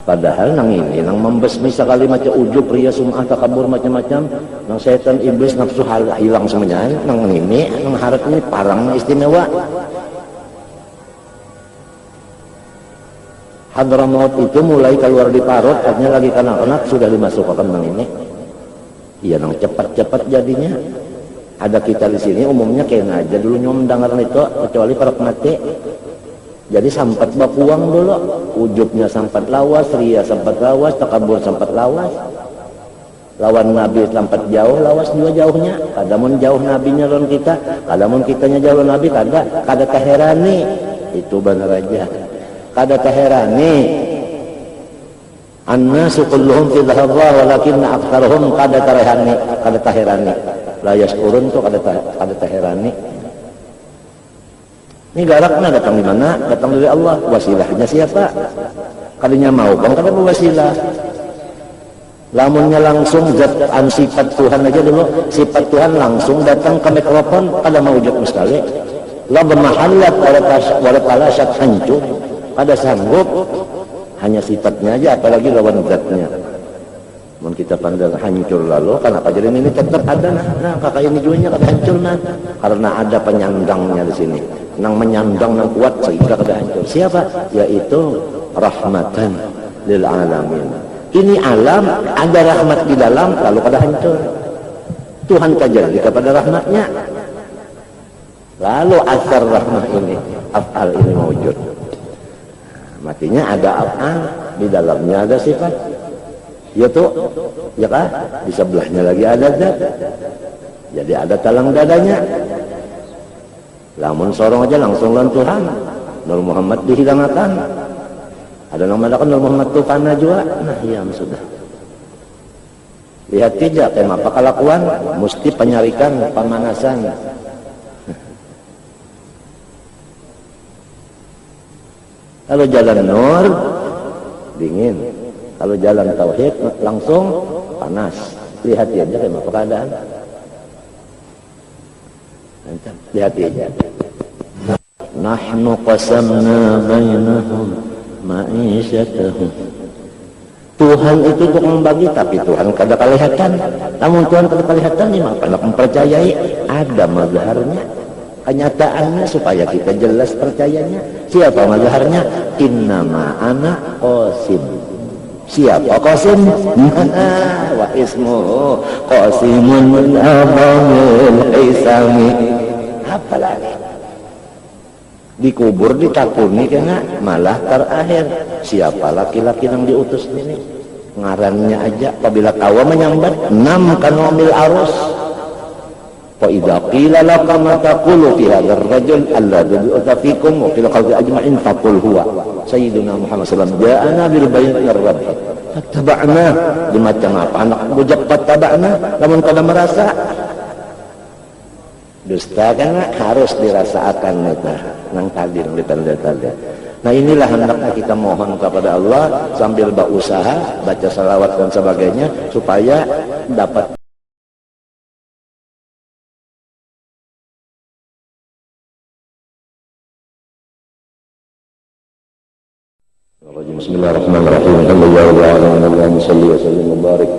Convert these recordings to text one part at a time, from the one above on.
Padahal nang ini nang membesmi sekali macam ujub, ria, sum'ah, takabur macam-macam, nang setan, iblis, nafsu hilang semuanya. Nang ini nang harap ini parang istimewa. Hadramaut itu mulai keluar di parut, artinya lagi kanak-kanak sudah dimasukkan nang ini. Iya nang cepat-cepat jadinya. Ada kita di sini umumnya kena aja dulu nyom dengar itu, kecuali para mati. Jadi sampat bakuang dulu, ujubnya sampat lawas, ria sampat lawas, takabur sampat lawas. Lawan Nabi sampat jauh, lawas juga jauhnya. Kadamun jauh Nabinya lawan kita, kadamun kitanya jauh Nabi, kada taherani. Itu benar aja. Kada taherani. An-nasu kulluhum fi dhahadha walakinna aktsaruhum kada taherani. La yashkurun tuh kada taherani. Ini galaknya datang di mana? Datang dari Allah. Wasilahnya siapa? Kalinya mau kan kada wasilah. Lamunnya langsung zat sifat Tuhan aja dulu, sifat Tuhan langsung datang ke mikrofon, kada mau ujub sekali. La bermahallat wala talasat hancur, kada sanggup. Hanya sifatnya aja, apalagi lawan zatnya. Mun kita pandang hancur lalu, kenapa jadi ini tetap ada nah kakak ini juga kada hancur nah, karena ada penyandangnya di sini. Nang menyandang nang kuat sehingga kada hancur. Siapa? Yaitu rahmatan lil alamin. Ini alam ada rahmat di dalam lalu kada hancur. Tuhan tajalli kepada rahmatnya. Lalu asar rahmat ini, af'al ini mewujud. Matinya ada af'al, di dalamnya ada sifat. Ya tuh, ya kah? Di sebelahnya lagi ada zat. Jadi ada talang dadanya. Lamun sorong aja langsung lawan Tuhan. Nur Muhammad dihilangkan. Ada nama kan Nur Muhammad Tuhan juga. Nah iya sudah. Lihat tidak apa kelakuan, mesti penyarikan, pemanasan. Kalau jalan nur dingin. Kalau jalan tauhid langsung panas. Lihat aja apa keadaan. Lihat aja. Nahnu qasamna bainahum ma'isyatahum. Tuhan itu untuk membagi, tapi Tuhan kada kelihatan. Namun Tuhan kada kelihatan ini maka mempercayai ada mazharnya, kenyataannya supaya kita jelas percayanya. Siapa mazharnya? Innama ana qasim. Siapa qasim? Wa ismuhu qasimun min abamil isami. Apalagi dikubur ditakuni kena malah terakhir siapa laki-laki yang diutus ini ngarannya aja apabila kawa menyambat nam kanomil arus fa idza qila laka ma taqulu fi hadzal rajul alladhi bu'itha fikum wa fil qalbi ajma'in faqul huwa sayyiduna Muhammad sallallahu alaihi wasallam ja'ana bil bayin min rabb fattaba'na di macam apa anak bujak fattaba'na namun kada merasa dusta kan harus dirasakan itu nang tadi nang ditanda-tanda. Nah inilah hendaknya kita mohon kepada Allah sambil berusaha baca salawat dan sebagainya supaya dapat. Bismillahirrahmanirrahim. Allahumma shalli wa sallim wa barik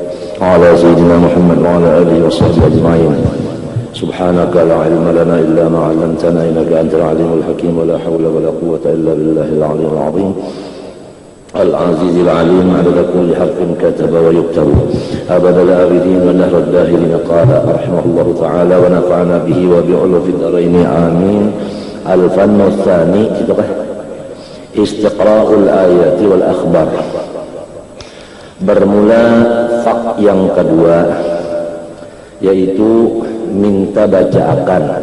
ala sayyidina Muhammad wa ala alihi wa sahbihi ajma'in. سبحانك لا علم لنا إلا ما علمتنا إنك أنت العليم الحكيم ولا حول ولا قوة إلا بالله العلي العظيم العزيز العليم عدد كل حرف كتب ويكتب أبد الآبدين ونهر الداهرين قال رحمه الله تعالى ونفعنا به وبعلو في الدارين آمين. الفن الثاني استقراء الآيات والأخبار. Bermula fak yang kedua yaitu minta bacaakan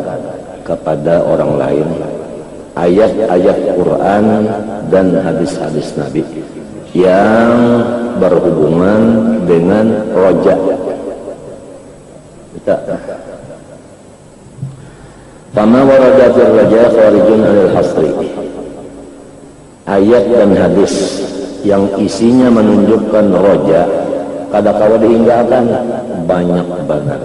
kepada orang lain ayat-ayat Quran dan hadis-hadis Nabi yang berhubungan dengan roja. Fama warada fil raja kharijun 'anil hasri. Ayat dan hadis yang isinya menunjukkan roja kada kawa dihinggahkan banyak banget.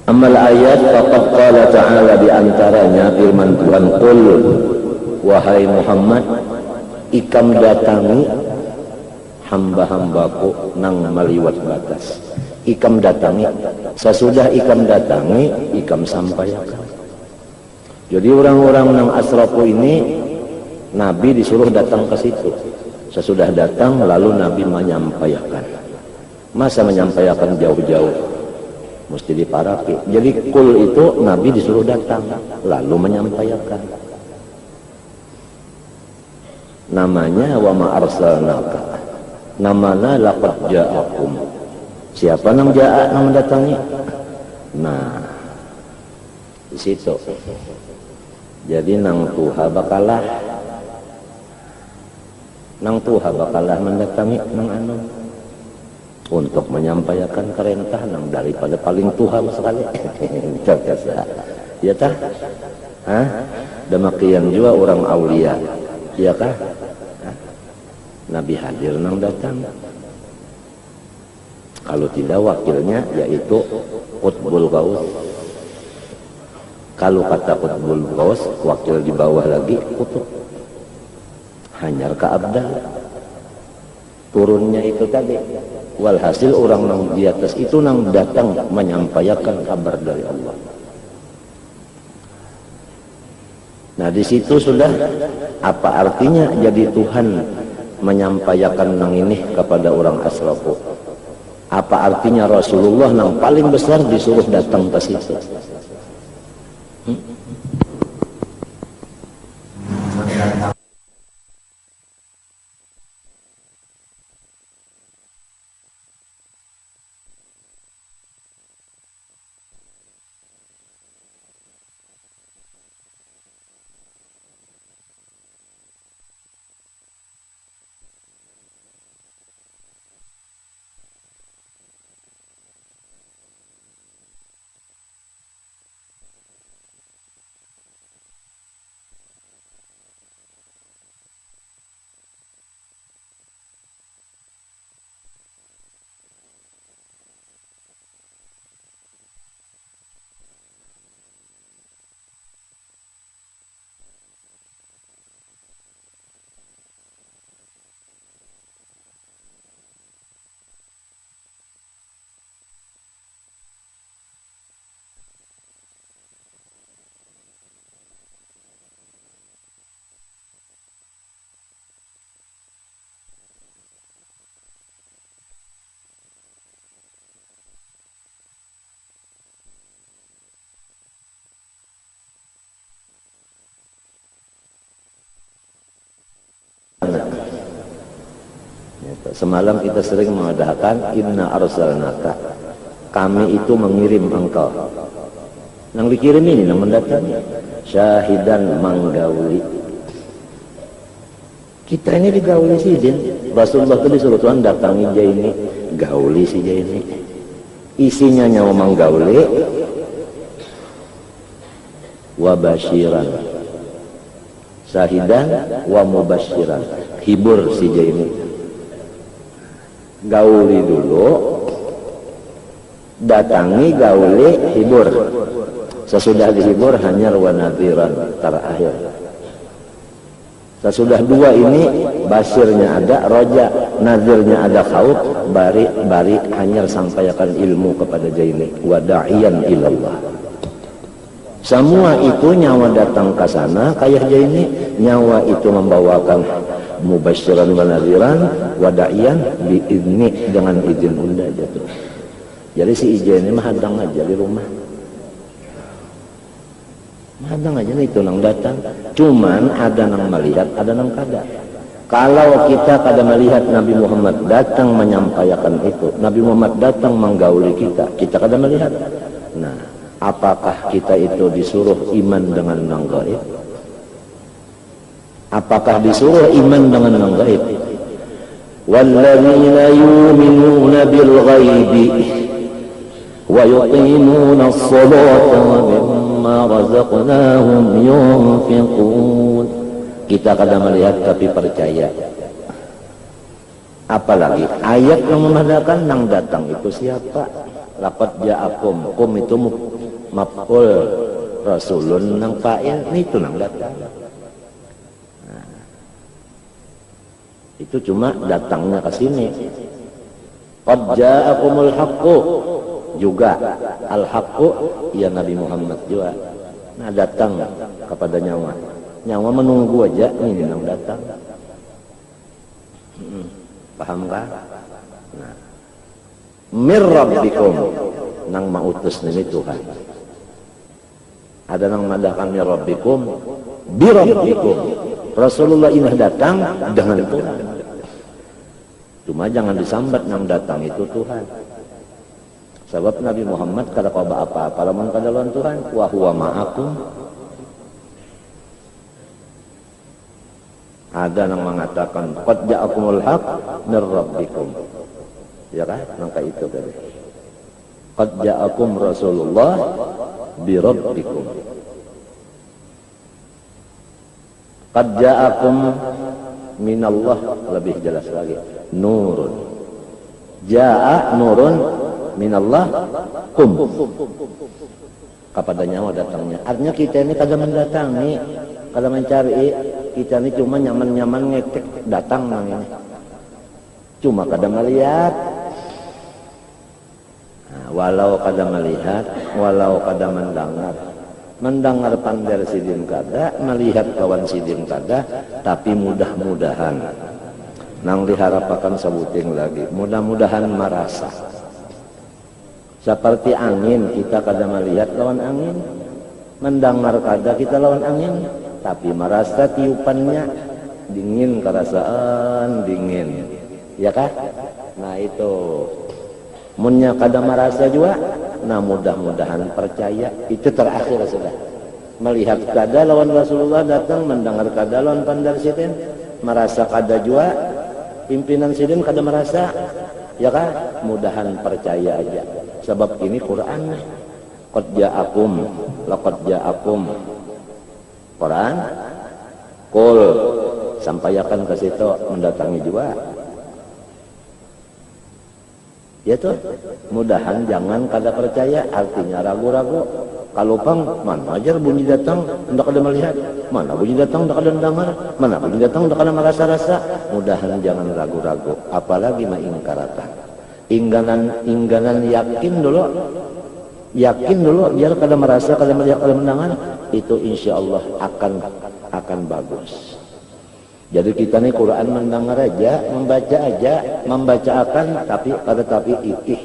Amal ayat faqad qala ta'ala di antaranya firman Tuhan qul wahai Muhammad ikam datangi hamba-hambaku nang meliwat batas. Ikam datangi, sesudah ikam datangi, ikam sampaikan. Jadi orang-orang nang asrafu ini Nabi disuruh datang ke situ. Sesudah datang lalu Nabi menyampaikan. Masa menyampaikan jauh-jauh? Mesti diparaki. Jadi kul itu Nabi disuruh datang lalu menyampaikan. Namanya wa ma arsalnaka. Namana laqad ja'akum. Siapa nang ja'a nang mendatangi? Nah, di situ. Jadi nang Tuha bakalah mendatangi nang anu untuk menyampaikan perintah nang daripada paling Tuha sekali. Ya tah? Demikian juga orang aulia. Iya kah? Nabi hadir nang datang. Kalau tidak wakilnya yaitu Qutbul Ghaus. Kalau kata Qutbul Ghaus, wakil di bawah lagi Qutub. Hanyar ke Abdal. Turunnya itu tadi. Walhasil orang nang di atas itu nang datang menyampaikan kabar dari Allah. Nah di situ sudah apa artinya jadi Tuhan menyampaikan nang ini kepada orang asrafu? Apa artinya Rasulullah yang paling besar disuruh datang ke situ? Semalam kita sering mengadakan inna arsalnaka, kami itu mengirim engkau. Yang dikirim ini yang mendatangi syahidan manggauli. Kita ini digauli sih Din. Rasulullah itu disuruh Tuhan datangi dia ini, gauli si dia ini. Isinya nyawa manggauli wa basyiran. Syahidan wa mubasyiran. Hibur si dia ini. Gauli dulu, datangi, gauli, hibur. Sesudah dihibur hanya wa nadhiran terakhir. Sesudah dua ini basirnya ada, roja, nadhirnya ada, khauf, bari hanya sampaikan ilmu kepada jaini wa da'iyan ilallah. Semua itu nyawa datang ke sana kayak jaini, nyawa itu membawakan mubasyiran wa nadhiran wa da'iyan biizni, dengan izin unda jatuh. Jadi si izin ini mah hadang aja di rumah. Hadang aja itu nang datang. Cuman ada nang melihat, ada nang kada. Kalau kita kada melihat Nabi Muhammad datang menyampaikan itu, Nabi Muhammad datang menggauli kita, kita kada melihat. Nah, apakah kita itu disuruh iman dengan nang gaib? Apakah disuruh iman dengan yang gaib? Walladzina yu'minuna bil ghaibi wa yuqimuna as-salata wa mimma razaqnahum yunfiqun. Kita kadang melihat tapi percaya. Apalagi ayat yang memadakan nang datang itu siapa? Laqad ja'akum, kum itu maf'ul, rasulun nang fa'il, itu nang datang. Itu cuma datangnya ke sini. Qad ja'akumul haqqu juga al-haqqu ya Nabi Muhammad juga. Nah datang kepada nyawa. Nyawa menunggu aja ini yang datang. Paham kah? Nah. Mir rabbikum nang mautus ini Tuhan. Ada nang madahkan mir rabbikum bi rabbikum. Rasulullah ini datang dengan Tuhan. Cuma jangan disambat nang datang itu Tuhan. Sebab Nabi Muhammad kada qaba apa-apa lamun kada lawan Tuhan, wa huwa ma'akum. Ada yang mengatakan qad ja'akumul haq mir rabbikum. Ya kan? Maka itu tadi. Qad ja'akum Rasulullah bi rabbikum. Qad ja'akum minallah lebih jelas lagi. Nurun. Ja'a nurun minallah kum. Kepada nyawa datangnya. Artinya kita ini kada mendatangi, kada mencari. Kita ini cuma nyaman-nyaman ngecek datang nang ini. Cuma kada melihat. Nah, walau kada melihat, walau kada mendengar. Mendengar pandar sidin kada, melihat kawan sidin kada, tapi mudah-mudahan nang diharapakan sebuting lagi. Mudah-mudahan merasa. Seperti angin, kita kada melihat lawan angin. Mendengar kada kita lawan angin. Tapi merasa tiupannya dingin, kerasaan dingin. Ya kan? Nah itu. Munnya kada merasa juga. Nah mudah-mudahan percaya. Itu terakhir sudah. Melihat kada lawan Rasulullah datang. Mendengar kada lawan pandar sidin. Merasa kada juga. Pimpinan sidin kada merasa. Ya kan? Mudahan percaya aja. Sebab ini Quran. Qad ja'akum. Laqad ja'akum. Quran. Qul. Sampaikan ke situ. Mendatangi juga. Ya tuh. Mudahan jangan kada percaya. Artinya ragu-ragu. Kalau pang. Mana aja bunyi datang. Tidak kada melihat. Mana bunyi datang. Tidak kada mendengar. Mana bunyi datang. Tidak kada merasa-rasa. Mudahan jangan ragu-ragu. Apalagi mengingkaratan. Ingganan yakin dulu. Yakin dulu biar kada merasa, kada melihat, kada mendengar, itu insya Allah akan bagus. Jadi kita nih Quran mendengar aja, membaca akan, tapi ikih.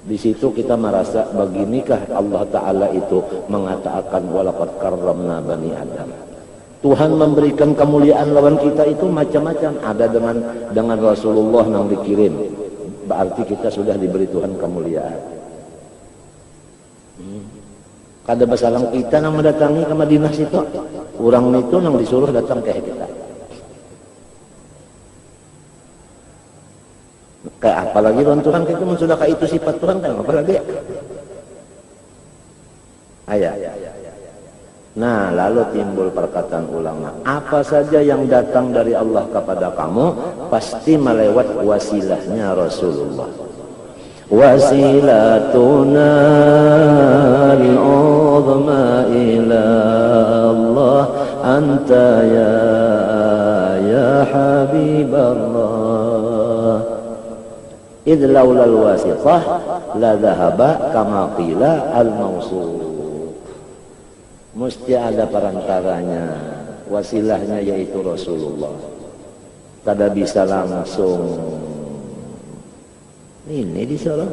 Di situ kita merasa baginikah Allah Ta'ala itu mengatakan walaqad karramna bani Adam. Tuhan memberikan kemuliaan lawan kita itu macam-macam. Ada dengan Rasulullah yang dikirim. Berarti kita sudah diberi Tuhan kemuliaan. Kada basalang kita nang mendatangi ke Madinah situ. Orang itu nang disuruh datang ke kita. Kayak apalagi lawan Tuhan kita sudah kayak itu sifat Tuhan kan apalagi. Ayat. Nah, lalu timbul perkataan ulama, apa saja yang datang dari Allah kepada kamu pasti melewat wasilahnya Rasulullah. Wasilatuna al-uzma ila Allah anta ya Habiballah. Idh laulal wasithah la dhahaba kama qila al-mawsul. Mesti ada perantaranya, wasilahnya yaitu Rasulullah. Kada bisa langsung ini disuruh.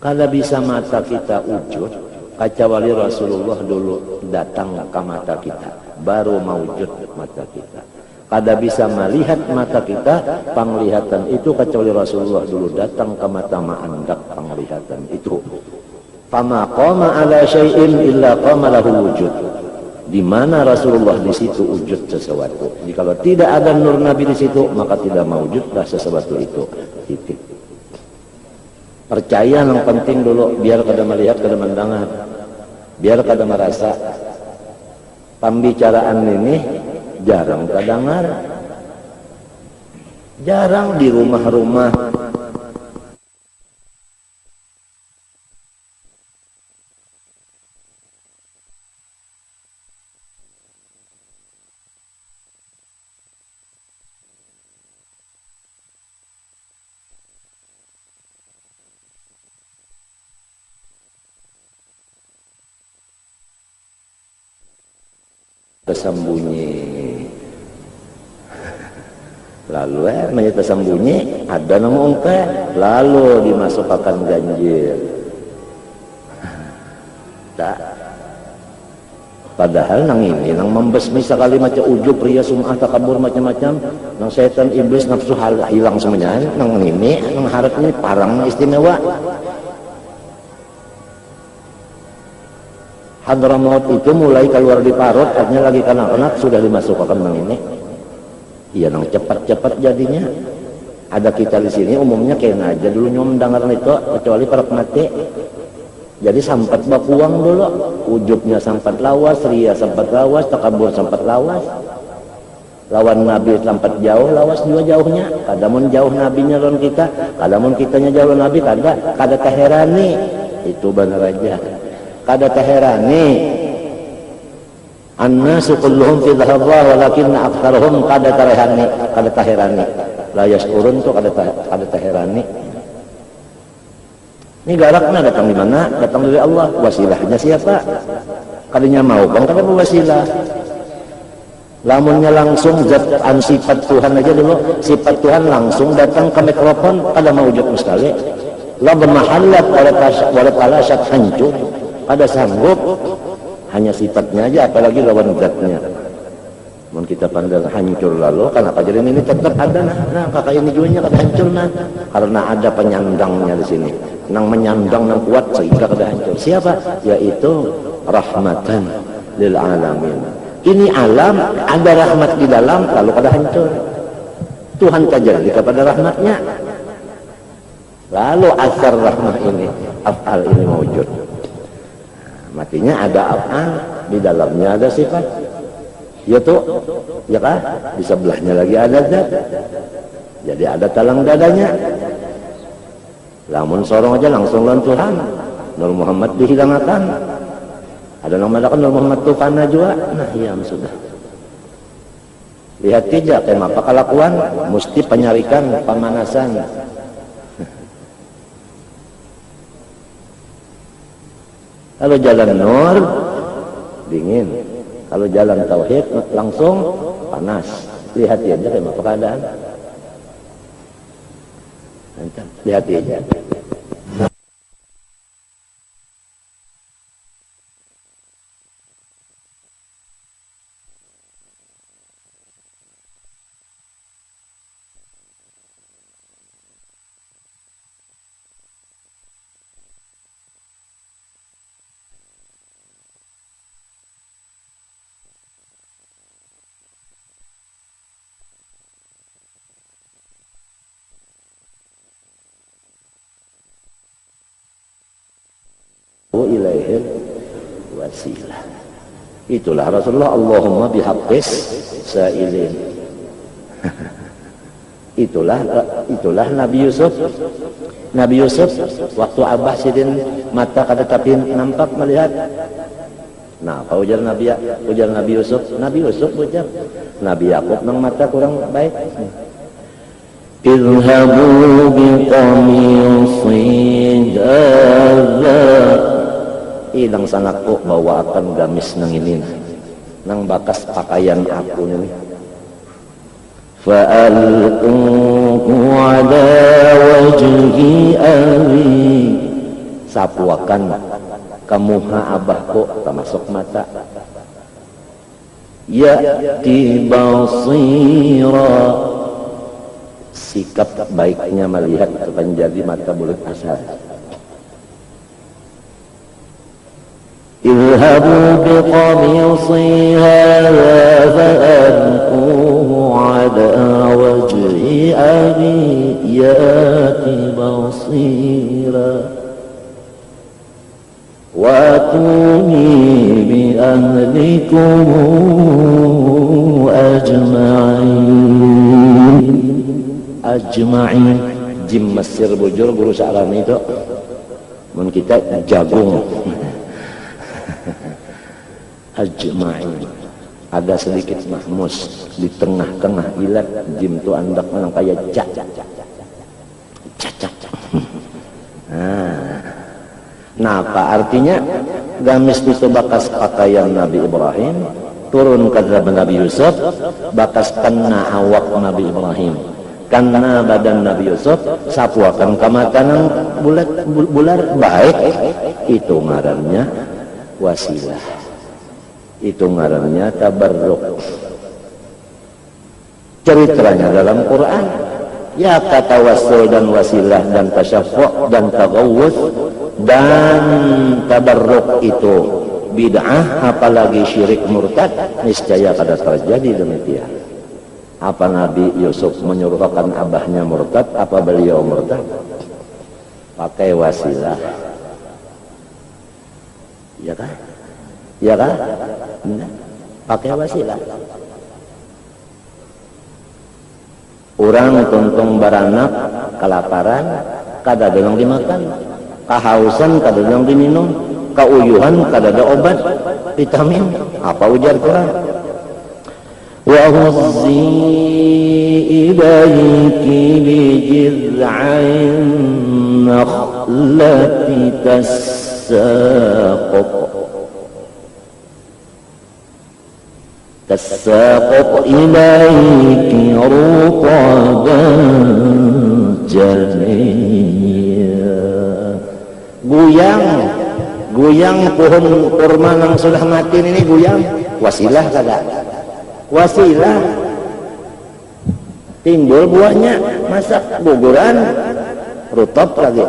Kada bisa mata kita wujud kecuali Rasulullah dulu datang ke mata kita, baru mewujud mata kita. Kada bisa melihat mata kita, penglihatan itu kecuali Rasulullah dulu datang ke mata ma'andak penglihatan itu. Fama qama ala syai'in illa qama lahu wujud. Di mana Rasulullah di situ wujud sesuatu. Jadi kalau tidak ada nur Nabi di situ, maka tidak mewujudlah sesuatu itu. Titik. Percaya yang penting dulu, biar kada melihat, kada mendengar, biar kada merasa. Pembicaraan ini jarang kada dengar, jarang di rumah-rumah. tersembunyi. Lalu namanya tersembunyi ada nama ungke, lalu dimasukkan ganjil. Tak. Padahal nang ini nang membesmi sekali macam ujub, ria, sum'ah, takabur, macam-macam, nang setan, iblis, nafsu hilang semuanya. Nang ini nang harap ini parang istimewa. Hadramaut itu mulai keluar di parut, artinya lagi kanak-kanak sudah dimasukkan nang ini. Iya nang cepat-cepat jadinya. Ada kita di sini umumnya kena aja dulu nyom dengar itu, kecuali para mati. Jadi sampat bakuang dulu, ujubnya sampat lawas, ria sampat lawas, takabur sampat lawas. Lawan Nabi sampat jauh, lawas juga jauhnya. Kadamun jauh nabinya lawan kita, kadamun kitanya jauh Nabi, kada taherani. Itu benar aja. Kada taherani. An-nasu kulluhum fi dhahabah walakinna aktsaruhum kada taherani. La yashkurun tuh kada taherani. Ini garaknya datang di mana? Datang dari Allah. Wasilahnya siapa? Kalinya mau bang kada wasilah. Lamunnya langsung zat sifat Tuhan aja dulu, sifat Tuhan langsung datang ke mikrofon, kada mau ujub sekali. La bermahallat wala talasat hancur. Kada sanggup. Hanya sifatnya aja, apalagi lawan zatnya. Mun kita pandang hancur lalu, karena kajian ini tetap ada nah kakak ini juga kada hancur nah, karena ada penyandangnya di sini. Nang menyandang nang kuat sehingga kada hancur. Siapa? Yaitu rahmatan lil alamin. Ini alam ada rahmat di dalam, lalu kada hancur. Tuhan terjadi kepada rahmatnya. Lalu asar rahmat ini, afal ini mewujud. Matinya ada afal, di dalamnya ada sifat. Ya tuh, ya kah? Di sebelahnya lagi ada zat. Jadi ada talang dadanya. Lamun sorong aja langsung lawan Tuhan. Nur Muhammad dihilangkan. Ada nama kan Nur Muhammad Tuhan juga. Nah iya sudah. Lihat saja kayak apa kelakuan, mesti penyarikan, pemanasan. Kalau jalan nur dingin. Kalau jalan tauhid langsung panas. Lihat aja kayak apa keadaan. Lihat aja. Ilaihil wasilah. Itulah Rasulullah, Allahumma bihaqqis sa'ilin. itulah Nabi Yusuf. Nabi Yusuf waktu Abah sidin mata kada tapi nampak melihat. Nah, apa ujar Nabi Yusuf? Nabi Yusuf ujar. Nabi Yakub nang mata kurang baik. Idhabu biqamisi hadza. Ilang sanakku bawa akan gamis nang ini nang bakas pakaian aku ini. Fa'alquhu ala wajhi abi. Sapuakan kamuha abahku termasuk mata. Ya'ti basira. Sikap baiknya melihat menjadi mata bulat asal. اذهبوا بقميصي هذا فألقوه على وجه أبي يأت بصيرا وأتوني بأهلكم أجمعين. Jim Mesir bujur guru Sa'ran itu mun kita jagung. Ajma'in. Ada sedikit mahmus di tengah-tengah ilat. Jim tu andak menang kayak cak. Nah, apa artinya? Gamis itu bekas pakaian Nabi Ibrahim, turun ke Nabi Yusuf bakas kena awak Nabi Ibrahim, karena badan Nabi Yusuf sapuakan ke makanan bular baik, itu ngarannya wasilah, itu ngarannya tabarruk. Ceritanya dalam Quran, ya kata wasul dan wasilah dan tasyaffu' dan tagawus dan tabarruk itu bid'ah, apalagi syirik murtad, niscaya kada terjadi demikian. Apa Nabi Yusuf menyuruhkan abahnya murtad? Apa beliau murtad? Pakai wasilah, ya kan? Ya kan? Pakai wasilah. Orang tuntung baranak, kelaparan, kada ada yang dimakan, kehausan kada ada yang diminum, keuyuhan kada ada obat, vitamin. Apa ujar Quran? Wa huzzi ilayki bijiz'in nakhlati تساقط إليك رطبا جنيا. Guyang pohon kurma yang sudah mati ini guyang, wasilah kada? Wasilah. Timbul buahnya, masak guguran, rutab lagi.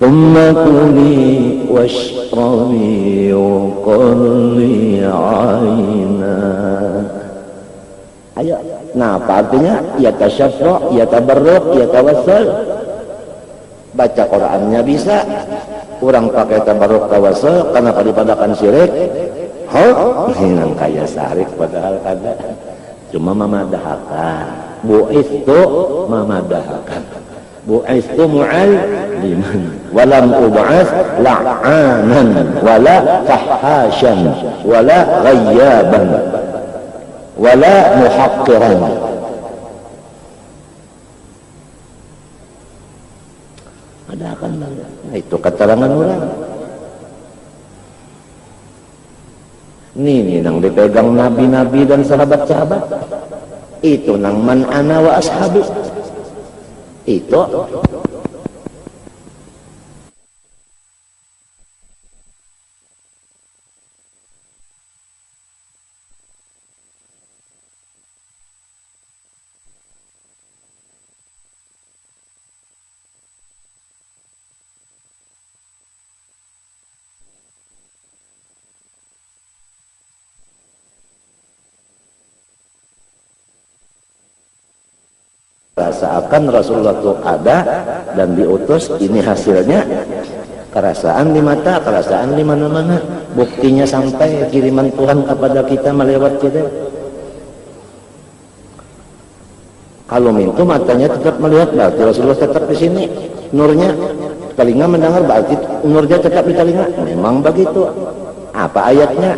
ثم كلي واشربي وقري عينا. Ayo, nah apa artinya? Ya tasyaffu', ya tabarruk, ya tawassul. Baca Qurannya bisa, orang pakai tabarruk tawassul karena daripada syirik. Nang kaya syarik padahal kada. Cuma mamadahakan. Bu'istu mamadahakan. Bu'istu mu'alliman walam ub'ats la'anan wala fahasyan wala ghayyaban wala muhaqqiran. Ada akan nah, itu keterangan orang. Ini nang dipegang nabi-nabi dan sahabat-sahabat. Itu nang man ana wa ashabi. Itu seakan Rasulullah itu ada dan diutus, ini hasilnya kerasaan di mata, kerasaan di mana-mana. Buktinya sampai kiriman Tuhan kepada kita melewat kita. Kalau mintu matanya tetap melihat, berarti Rasulullah tetap di sini. Nurnya, telinga mendengar, berarti nurnya tetap di telinga. Memang begitu. Apa ayatnya?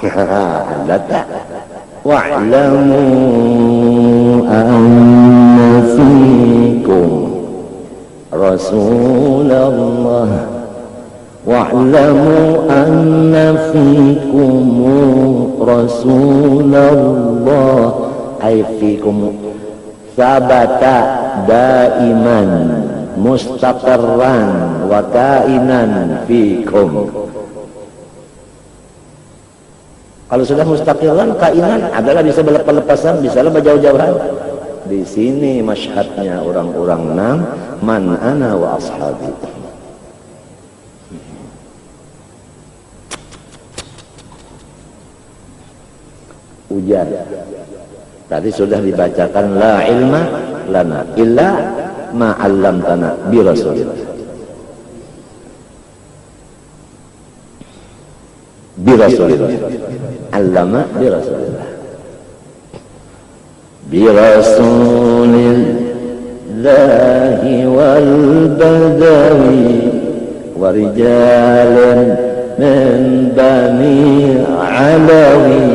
Ada tak? Wa'lamu anna fikum Rasulullah wa'lamu anna fikum Rasulullah ay fikum sabata daiman mustaqarran wa kainan fikum. Kalau sudah mustaqilan, kainan adalah bisa berlepas-lepasan, bisa berjauh-jauhan. Di sini masyhadnya orang-orang nam man ana wa ashabi. Ujar. Tadi sudah dibacakan la ilma lana illa ma 'allamtana bi rasulillah. Bi rasulillah. Allama bi rasulillah. Bi rasulillahi wal badawi wa rijalan min bani alawi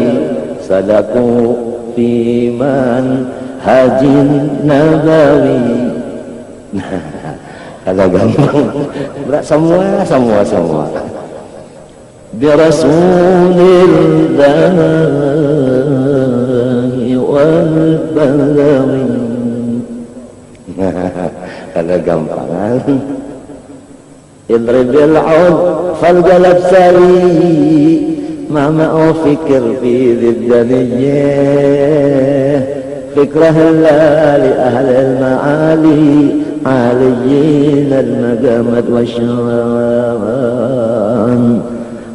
sadaku fi man hajin nabawi. Kalau gampang berat semua birasulillahi wal badri. Ada gampangan. Idribil 'ud fal jalab sari ma ma'u fikir fi dhiddaniyah fikrah li ahli al-ma'ali aliyin al-magamat wasyawan.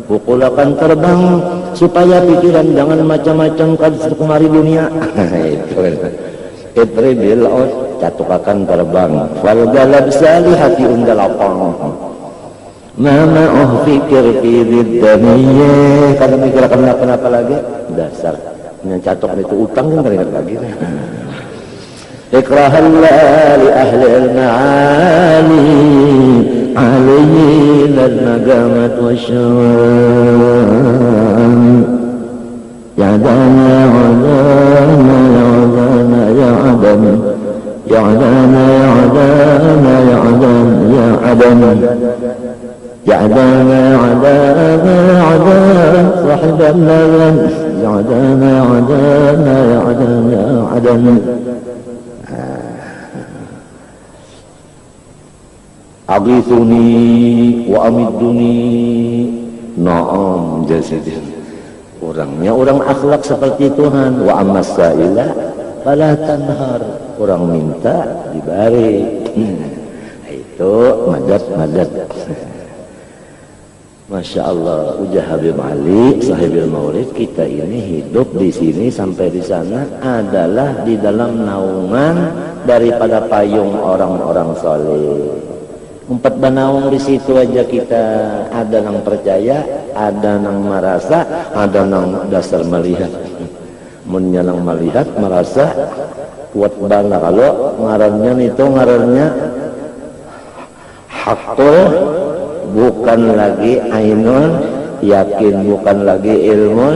Pukul akan terbang supaya pikiran jangan macam-macam kemari dunia. Itu Idribil 'ud, catuk akan terbang. Fal galab salih, hati undal lapang. Mama fikir fi dhiddaniyah, kalau mikir kenapa lagi? Dasar yang catuk itu utang kan teringat lagi. Ikrahalla li ahli al-ma'ali aliyin al-magamat wasyawan. Ya'dana ya'dana ya'dana ya'dana ya'dana ya'dana ya'dana ya'dana ya'dana ya'dana صاحب النغم يعدانا يعدانا يعدانا يعدانا أغيثني وأمدني. Naam jasadin. Orangnya orang akhlak seperti Tuhan. Wa ammas sa'ila fala tanhar. Orang minta diberi. Itu madad. Masya Allah, Ujah Habib Ali, Sahibil Maulid, kita ini hidup di sini sampai di sana adalah di dalam naungan daripada payung orang-orang soleh. Empat banaung di situ aja kita, ada yang percaya, ada yang merasa, ada yang dasar melihat. Munnya yang melihat, merasa, kuat bala. Kalau ngarannya hakul, bukan lagi ainun, yakin, bukan lagi ilmu,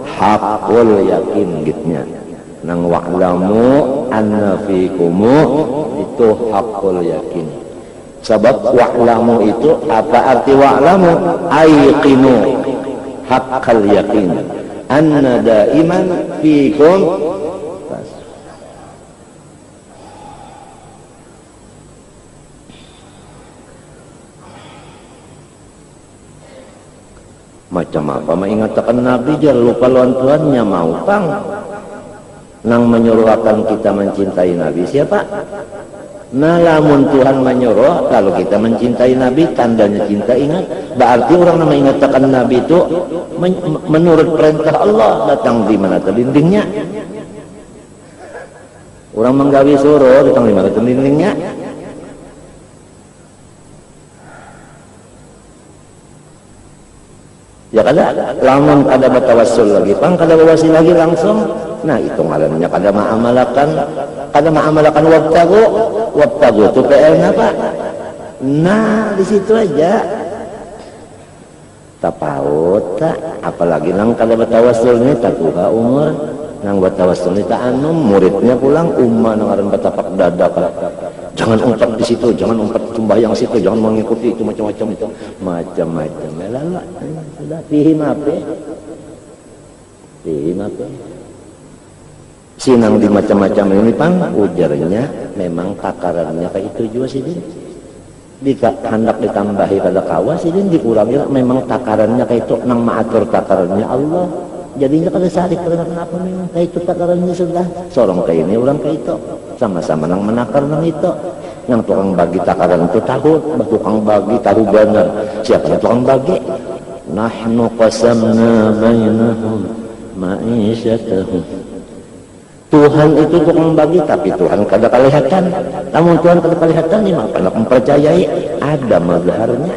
hakul yakin gitnya. Nang wa'lamu anna fikumu, itu hakul yakin. Sebab wa'lamu itu apa arti wa'lamu? Aiqinu haqqal yakin anna daiman fikum. Macam apa mengingatkan Nabi jangan lupa lawan Tuhannya mau pang nang menyuruhkan kita mencintai Nabi siapa? Nah lamun Tuhan menyuruh kalau kita mencintai Nabi tandanya cinta. Ingat berarti orang yang mengingatkan Nabi itu menurut perintah Allah datang di mana dindingnya. Orang menggawi suruh datang di mana dindingnya. Ya kada lamun kada bertawassul lagi pang kada berwasi lagi langsung. Nah itu ngarannya kada ma'amalakan wabtagu itu PL apa? Nah di situ aja tapaut tak apalagi nang kada bertawassul ni tatuha umur nang bertawassul ni tak anu muridnya pulang umma nang aran batapak dada jangan umpat di situ, jangan umpat sembahyang situ, jangan mengikuti itu macam-macam itu macam-macam lala sudah pihim apa sinang di macam-macam ini pang ujarnya memang takarannya kayak itu juga sih hendak ditambahi pada kawas ini dikurangi memang takarannya kayak itu nang maatur takarannya Allah jadinya kada sarik kenapa memang kayak itu takarannya sudah sorong kayak ini orang kayak itu sama-sama nang menakar nang itu yang tukang bagi takaran itu tahu tukang bagi tahu benar siapa tukang bagi nahnu qasamna bainahum ma'isyatahum. Tuhan itu tukang bagi tapi Tuhan kada kelihatan. Namun Tuhan kada kelihatan ni apa nak mempercayai ada mazharnya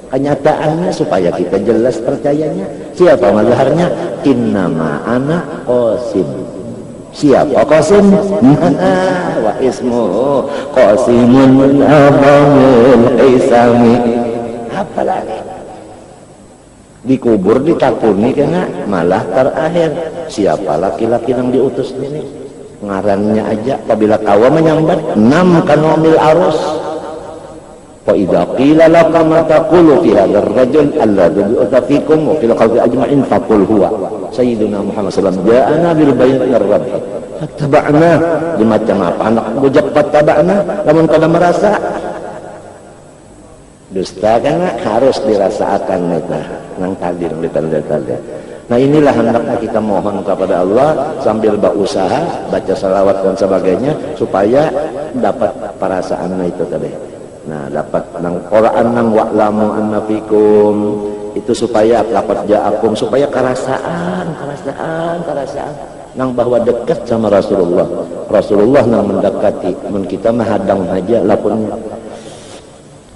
kenyataannya supaya kita jelas percayanya. Siapa mazharnya? Innama ana qasim. Siapa qasim? Wa ismuhu qasimun min abamil qisami. Apa lagi? Dikubur ditakuni kena malah terakhir siapa laki-laki yang diutus ini ngarannya aja apabila kawa menyambat 6 kanomil arus Wa idza qila laka ma taqulu fi hadzal rajul alladhi bu'itha fikum wa fil khalqi ajma'in faqul huwa sayyiduna Muhammad sallallahu alaihi wasallam ja'ana bil bayyinati mir rabb fattaba'na. Di macam apa anak bujak fattaba'na lamun kada merasa dusta kan harus dirasakan eta nang tadi tadi. Nah inilah hendaknya kita mohon kepada Allah sambil berusaha baca salawat dan sebagainya supaya dapat perasaan itu tadi. Nah dapat nang Quran nang wa'lamu anna fikum itu supaya dapat ja'akum supaya kerasaan nang bahwa dekat sama Rasulullah nang mendekati mun kita menghadang aja lapunnya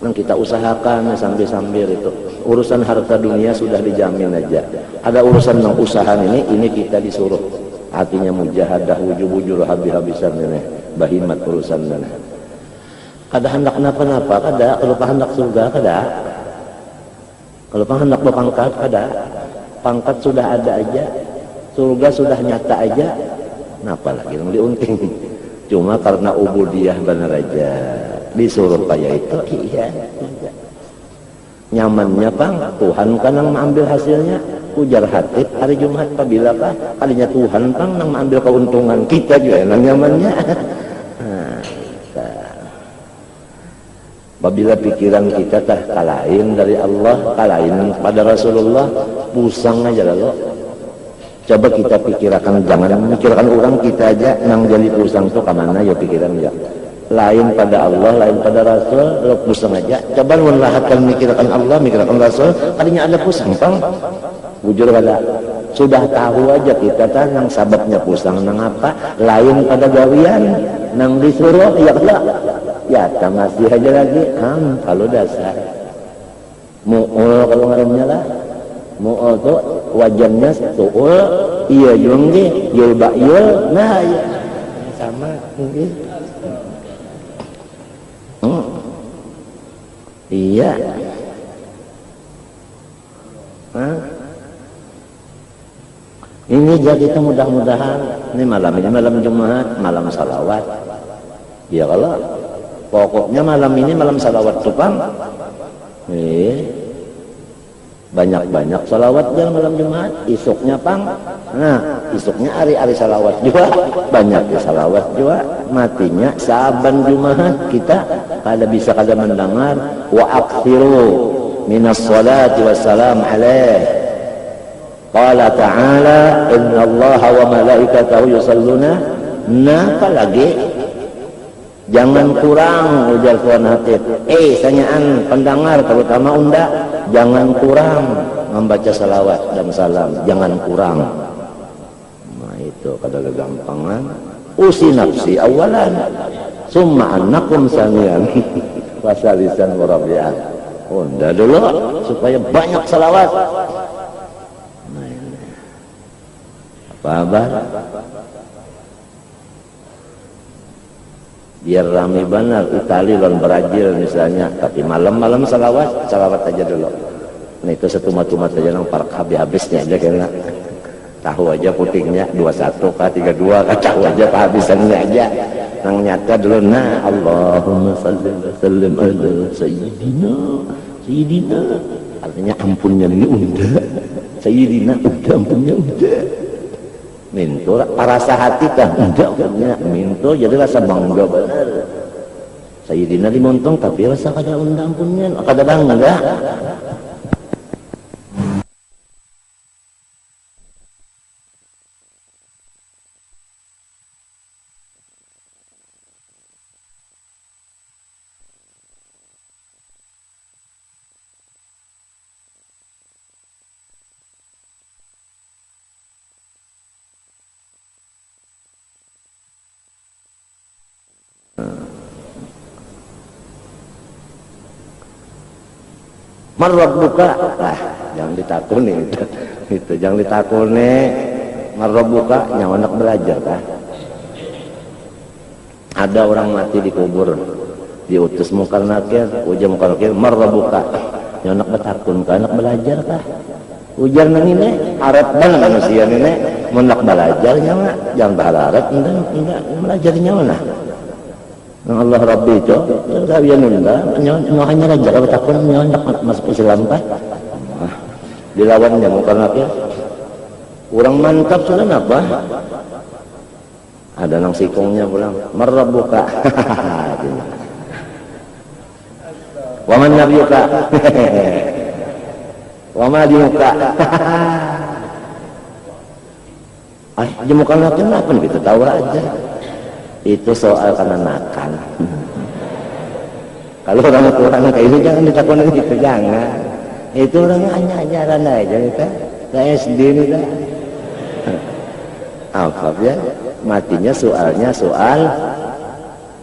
nang kita usahakan sambil itu urusan harta dunia sudah dijamin aja. Ada urusan nang usaha ini kita disuruh hatinya mujahadah wujud-wujud habis-habisan ini bahimat urusan ini. Kada hendak napa-napa kada, kalau hendak surga kada, kalau hendak berpangkat kada, pangkat sudah ada aja, surga sudah nyata aja, napa lagi yang diunting. Cuma karena ubudiyah benar aja disuruh kayak itu, iya nyamannya bang, Tuhan kan yang mengambil hasilnya. Ujar Hatib hari Jumat apabila kalinya Tuhan bang yang mengambil keuntungan kita juga yang nyamannya. Apabila pikiran kita kalahin dari Allah, kalahin pada Rasulullah, pusang aja lalu. Coba kita pikirkan, jangan memikirkan orang kita aja nang jadi pusang tuh kemana ya pikiran ya. Lain pada Allah, lain pada Rasul, lo pusang aja. Coba menlahatkan mikirkan Allah, mikirkan Rasul, kalinya ada pusang bang. Bujur pada sudah tahu aja kita kan yang sababnya pusang nang apa, lain pada gawian, nang disuruh ya Allah. Ya, masih aja lagi, kalau dasar mu'ul kalau ngarannya lah, mu'ul tuh wajannya tu'ul, iya junggi, yul ba'yul, nah ya sama mungkin. Iya. Ini jadi kita mudah-mudahan ini malam Jumat, malam salawat. Ya kalau pokoknya malam ini malam salawat tukang banyak-banyak salawat yang malam Jumat, isuknya pang isuknya hari-hari salawat juga banyak ya salawat juga matinya saban Jumat kita kada mendengar wa akthiru minas salati wassalam alaih qala ta'ala innallaha wa malaikatahu yusalluna apalagi jangan kurang ujar Tuan Hatib sanyaan pendengar terutama unda jangan kurang membaca salawat dan salam jangan kurang. Nah itu kada gampangan usi nafsi awalan summa annakum sanian wasalisan warabi'an unda dulu supaya banyak salawat. Nah ini apa biar ramai benar Itali dan Brazil misalnya, tapi malam-malam salawat aja dulu. Nah itu setumat-tumat aja nang park habisnya aja kena tahu aja putingnya 21 kah 32 kah tahu aja kehabisannya aja nang nyata dulu. Nah Allahumma salli wa sallim ala sayyidina artinya ampunnya ini unda sayyidina unda ampunnya unda minto rasa hati kan enggak punya minto jadi rasa bangga benar sayyidina dimontong tapi rasa kada undang punya kada bangga. Marrabbuka jangan ditakuni itu jangan ditakuni marrabbuka nyawa anak belajar kah ada orang mati dikubur diutus mungkar nakir ujar mungkar nakir marrabbuka nyawa anak betakun kah anak belajar kah ujar nang ini harap banget manusia ini menak belajar nyawa jangan berharap enggak belajar nyawa nah Nang Allah Rabbi itu sabian nunda nyo hanya raja kalau takun nyo masuk Islam pak dilawannya bukan apa kurang mantap sudah apa ada nang sikongnya pulang marabbuka wa man nabiyuka wa ma dinuka jemukan apa kita tahu aja itu soal kanakan. Kalau orang Tuhan kayak ini jangan ditakutin gitu, jangan. Itu orang hanya ajaran aja kita. SD ini dah. Apa ya? Matinya soalnya soal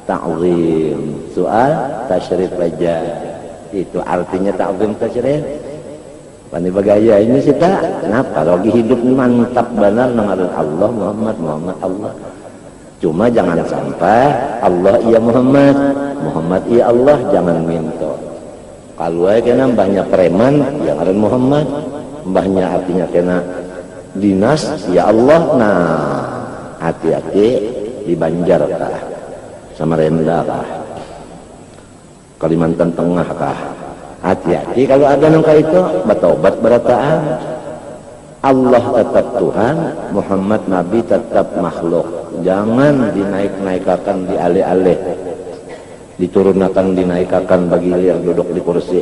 ta'zim, soal tasyrif aja. Itu artinya ta'zim tasyrif. Pani bagaya ini sih tak. Kenapa? Lagi hidup mantap benar ngaran Allah Muhammad Allah. Cuma jangan sampai Allah iya Muhammad, Muhammad iya Allah, jangan minta. Kalau kena mbahnya preman, yang ada Muhammad, mbahnya artinya kena dinas, ya Allah. Nah, hati-hati di Banjar kah, Samarinda kah, Kalimantan Tengah kah. Hati-hati kalau ada nangka itu, bertobat berataan. Allah tetap Tuhan, Muhammad Nabi tetap makhluk. Jangan dinaik-naikakan di alih-alih, diturunakan dinaikakan bagi yang duduk di kursi.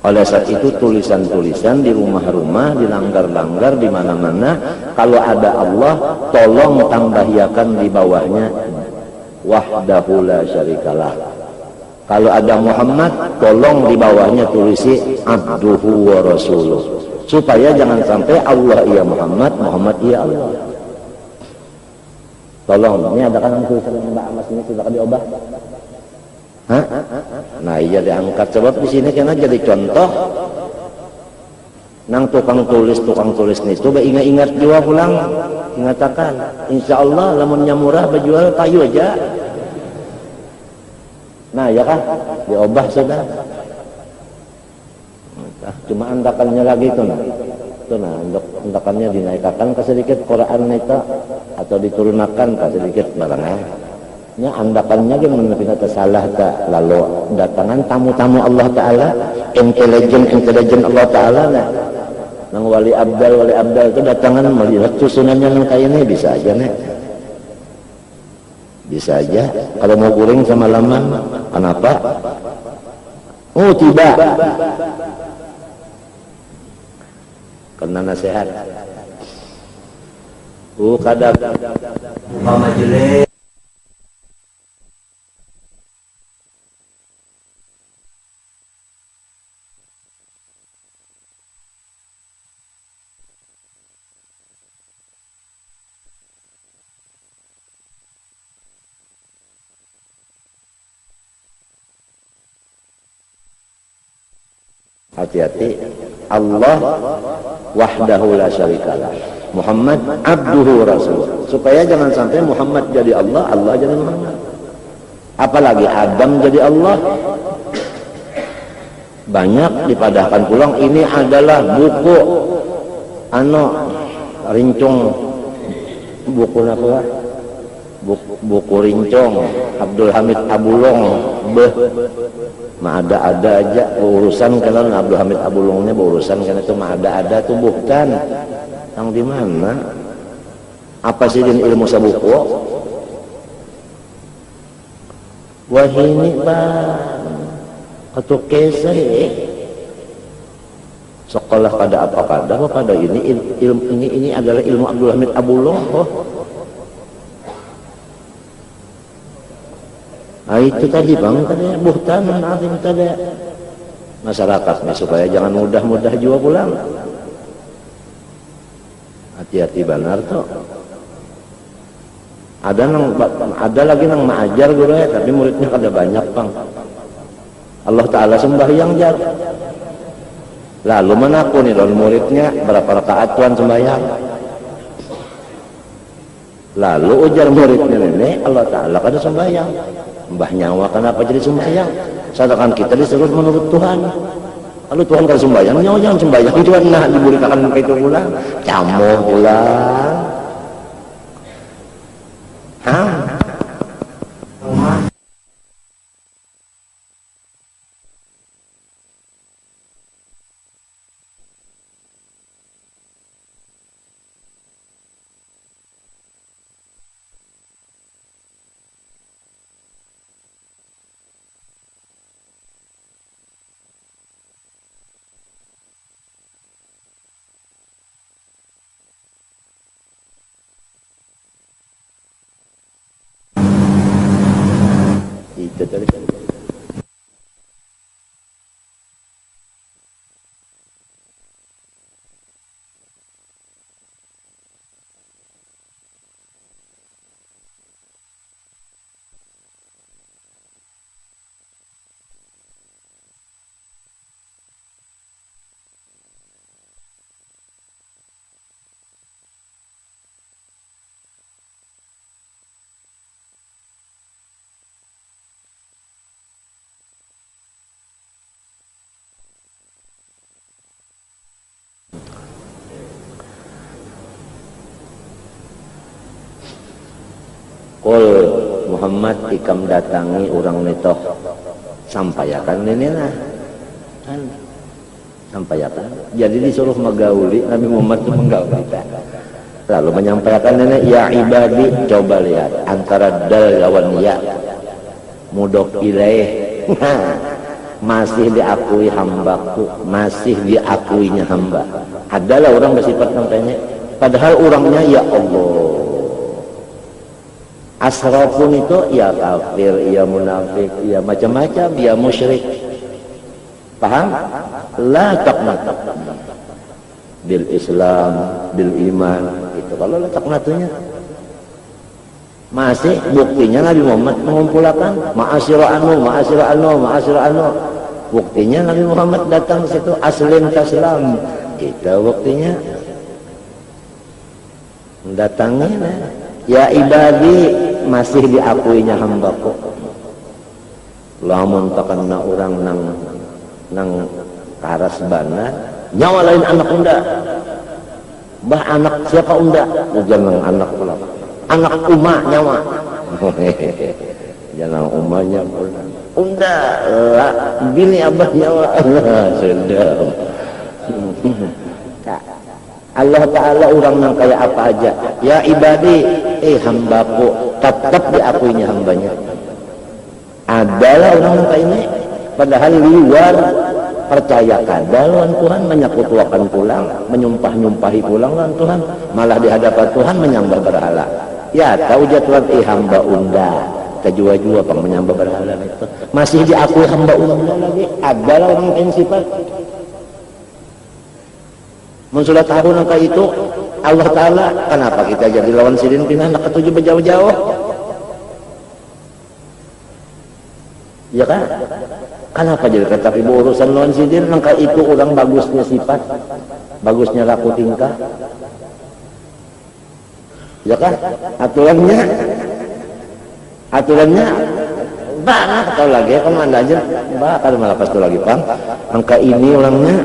Oleh saat itu tulisan-tulisan di rumah-rumah, di langgar-langgar, di mana-mana, kalau ada Allah, tolong tambahkan di bawahnya wahdahu la syarikalah. Kalau ada Muhammad, tolong di bawahnya tulisi abduhu wa rasuluh. Supaya jangan sampai Allah iya Muhammad, Muhammad iya Allah. Tolong, ini ada kan tulisan Mbak Amas ini sudah diubah. Hah? Nah iya diangkat sebab di sini kena jadi contoh. Nang tukang tulis nih coba ingat juga pulang, ingatakan, insya Allah lamunnya murah berjual kayu aja. Nah ya kan, diubah sudah. Cuma andakannya lagi itu nah. Itu nah, andakannya dinaikkan ke sedikit Quran itu atau diturunkan ke sedikit barangnya. Nya andakannya gimana kita salah tak lalu datangan tamu-tamu Allah Taala, intelijen Allah Taala nah. Nang wali abdal itu datangan melihat susunannya nang kayak ini bisa aja nih. Bisa aja kalau mau guring sama laman. Kenapa? Oh tiba kena nasihat kadang majelis hati-hati. Allah wahdahu la syarikalah, Muhammad abduhu rasul. Supaya jangan sampai Muhammad jadi Allah, Allah jadi Muhammad. Apalagi Adam jadi Allah. Banyak dipadahkan pulang ini adalah buku rincung buku apa? Buku rincong Abdul Hamid Abulong ada aja urusan kalau Abdul Hamid Abulongnya berurusan karena itu ada tuh bukan yang di mana apa sih din ilmu sabuku wah ini bang atau keseh sekolah pada apa pada ini adalah ilmu Abdul Hamid Abulong. Itu tadi bang, tadi buhtanan azim tadi masyarakatnya supaya jangan mudah-mudah juga pulang. Hati-hati benar tuh. Ada lagi nang mengajar guru ya, tapi muridnya kada banyak bang. Allah Taala sembahyang jar. Lalu mana aku nih don muridnya berapa rakaat tuan sembahyang? Lalu ujar muridnya ini Allah Taala kada sembahyang. Mbah nyawa kenapa jadi sembahyang? Sedangkan kita disuruh menurut Tuhan. Kalau Tuhan kalau sembahyang, nyawa jangan sembahyang. Tuhan nah diberikan itu pulang, camoh pulang. Hah? Itu tadi. Kul Muhammad ikam datangi orang nitoh sampaikan ini lah kan sampaikan. Jadi disuruh magauli, Nabi Muhammad itu menggauli kan. Lalu menyampaikan ini, ya ibadi, coba lihat antara dal lawan ya mudok ilaih masih diakui hambaku, masih diakuinya hamba. Adalah orang bersifat sampainya, padahal orangnya ya Allah. Asrafun itu ya kafir, ya munafik, ya macam-macam, ya musyrik. Paham? La taqnat bil Islam, bil iman. Itu kalau la taqnatunya. Masih buktinya Nabi Muhammad mengumpulkan ma'asyira anu. Buktinya Nabi Muhammad datang ke situ aslim taslam. Itu buktinya. Datangnya ya ibadi, masih diakuinya hambaku. Lamun takana orang nang karas bana nyawa lain anak unda. Bah anak siapa unda? Jangan anak pula. Anak umah nyawa. Jangan umahnya pula. Unda lah, bini abah nyawa. Sudah. Allah Ta'ala orang yang kayak apa aja. Ya ibadi, hambaku, tetap diakuinya hambanya. Adalah orang yang kayak ini, padahal luar percaya kadal Tuhan, menyekutuakan pulang, menyumpah-nyumpahi pulang lawan Tuhan, malah di hadapan Tuhan menyembah berhala. Ya tahu jatuhan hamba unda, kejua-jua pang menyembah berhala itu. Masih diakui hamba unda lagi. Adalah orang yang sifat. Mensulat tahun angka itu Allah Ta'ala, kenapa kita jadi lawan sidin pindah nak ketujuh berjauh-jauh? Ya kan? Kenapa jadi kata ibu urusan lawan sidin angka itu orang bagusnya sifat, bagusnya laku tingkah? Ya kan? Aturannya banyak atau lagi kemana aja bakal malah pas itu lagi pang angka ini orangnya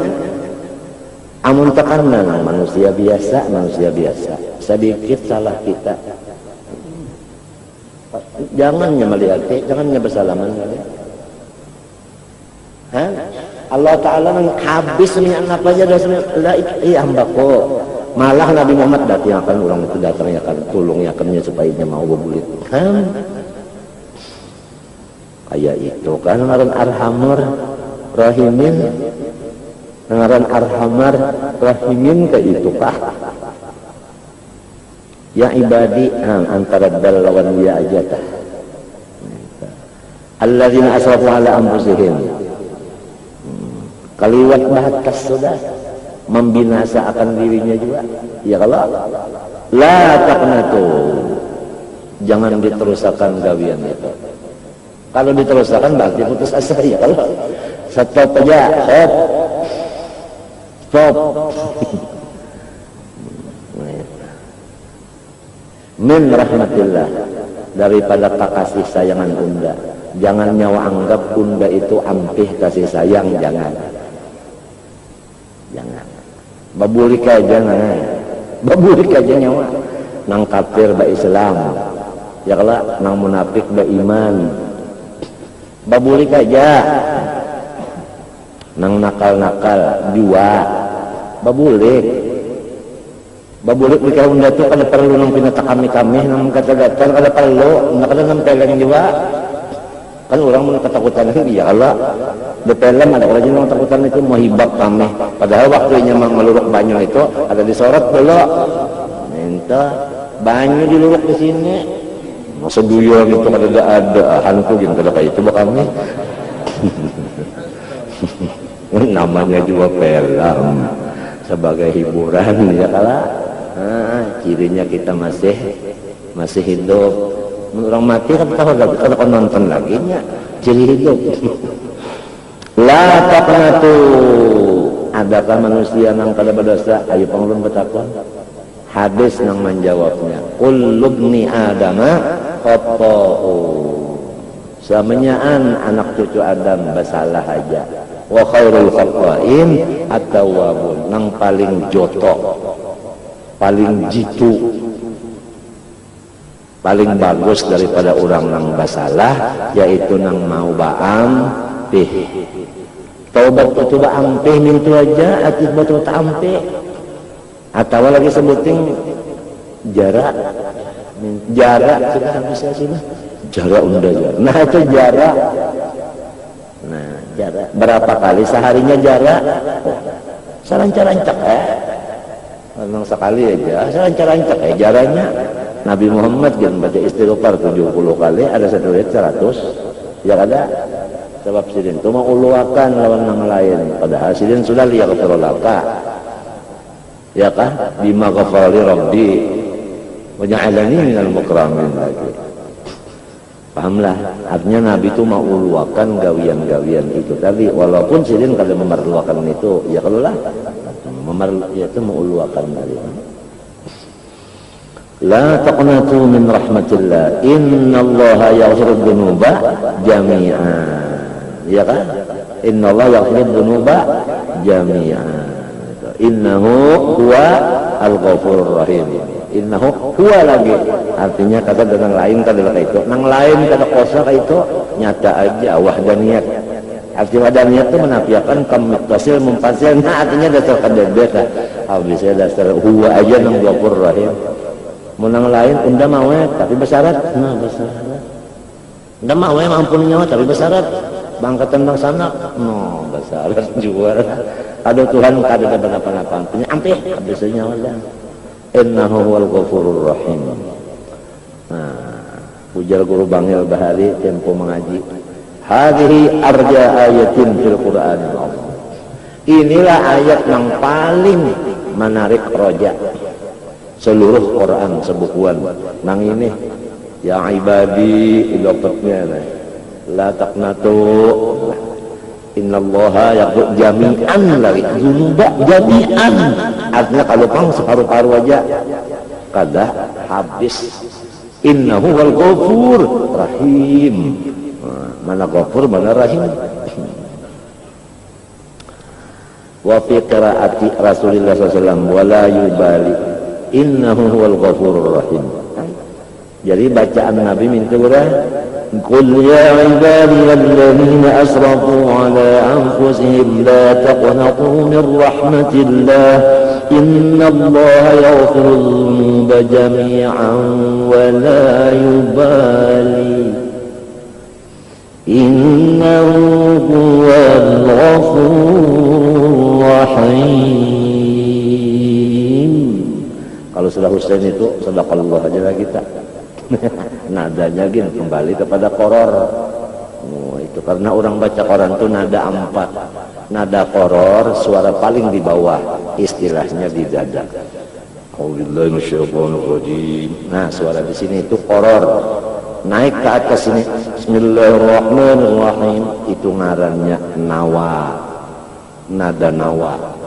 amun tekanan manusia biasa sedikit salah kita jangannya melihat jangannya bersalaman Allah Ta'ala habis minyak apa aja dosanya hambaku malah Nabi Muhammad datang akan orang itu datang ya kan tolong ya kannya supaya dia mau berbulit kayak itu kan ngaran arhamar rahimin ngaran arhamar rahimin ke itu kah ya ibadi antara dal lawan ya aja tah alladzina asrafu ala anfusihim kaliwat batas sudah membinasa akan dirinya juga ya kalau la taqnatu jangan diterusakan gawian itu kalau diterusakan berarti putus asa ya kalau stop aja stop min rahmatillah daripada kasih sayangan unda jangan nyawa anggap unda itu ampih kasih sayang jangan babulik aja nyawa nang kafir ba Islam ya kalau nang munafik ba iman babulik aja nang nakal-nakal jua babulik di kaum unda itu kada perlu nang pinata kami nang kata-kata kada perlu nang kada nempeleng juga kan orang mun ketakutan ya Allah di film ada orang yang ketakutan itu mohibak kami padahal waktunya meluruk banyu itu ada disorot dulu minta banyu diluruk di sini Masa duya gitu ada hantu gitu kada kayak itu kami. Namanya juga film sebagai hiburan ya kala. Cirinya kita masih hidup. Orang mati kan tahu lagi kalau nonton lagi nya ciri hidup. La taqnatu, adakah manusia nang kada berdosa? Ayo panglun betakon. Hadis nang menjawabnya, kullu ibni adama khata'u. Semuanyaan anak cucu Adam bersalah aja. Wa khairul khata'in at-tawwabun, nang paling jotok, paling jitu, paling bagus daripada orang nang bersalah yaitu nang mau baampih. Taubat itu baampih mintu aja ati betul taampih. Atau lagi sebutin jarak sudah bisa sih mah jarak jarak. Nah itu jarak. Nah jarak berapa kali seharinya jarak? Serancak-rancak memang sekali aja serancak-rancak jaraknya. Nabi Muhammad yang baca istighfar 70 kali ada satu ayat 100 ya ada. Sebab sidin itu menguluakan lawan yang lain padahal sidin sudah lihat laka ya kan bima ghafari rabbi wa ja'alani minal mukramin lagi. Pahamlah artinya Nabi itu menguluakan gawian-gawian itu tadi walaupun sidin kalau memerlukan itu ya kalau lah itu menguluakan tadi. La taqnatu min rahmatillah innallaha yaghfiru dzunuba jami'an. Ya kan? Innallaha yaghfiru dzunuba jami'an. Innahu huwa al-ghafurur rahim. Innahu huwa lagi. Artinya kata dengan lain kada itu. Nang lain kada kosa itu nyata aja wahdaniyat. Arti wahdaniyat itu menafikan tasil mumpasil. Nah artinya dasar kada beda. Habisnya dasar huwa aja nang ghafurur rahim. Menang lain unda mau tapi bersyarat. Nah bersyarat. Unda mau mampu nyawa tapi bersyarat. Bangkatan bang sana. No bersyarat juara. Aduh Tuhan kada ada apa-apa. Punya ampih habisnya nyawa dah. Innahu huwal ghafurur rahim. Nah, ujar guru Bangil Bahari tempo mengaji. Hadhihi arja ayatin fil Qur'anil azim. Inilah ayat yang paling menarik roja. Seluruh Quran sebukuan nang ini ya ibadi idopatnya la taqnatu innallaha yaghfiru jami'an lagi dzunuba jami'an artinya kalau pang separuh-paruh aja kada habis innahu wal ghafur rahim. Mana ghafur mana rahim. Wa fi qiraati Rasulullah sallallahu alaihi wasallam wala yubali innahu huwal ghafurur rahim. Jadi bacaan Nabi minta qul ya ibadiyalladzina asrafu ala anfusihim la taqnatu min rahmatillah innallaha yaghfirudz dzunuba jami'an wa la yubali innahu huwal ghafurur rahim. Kalau sudah Husain itu sadaqallah aja lah kita. Nadanya gini kembali kepada koror. Oh, itu karena orang baca Quran itu nada 4. Nada koror suara paling di bawah, istilahnya di dada. A'udzubillahi minasyaitonir rajim. Nah, suara di sini itu koror. Naik ke atas ini Bismillahirrahmanirrahim itu ngarannya nawa. Nada nawa.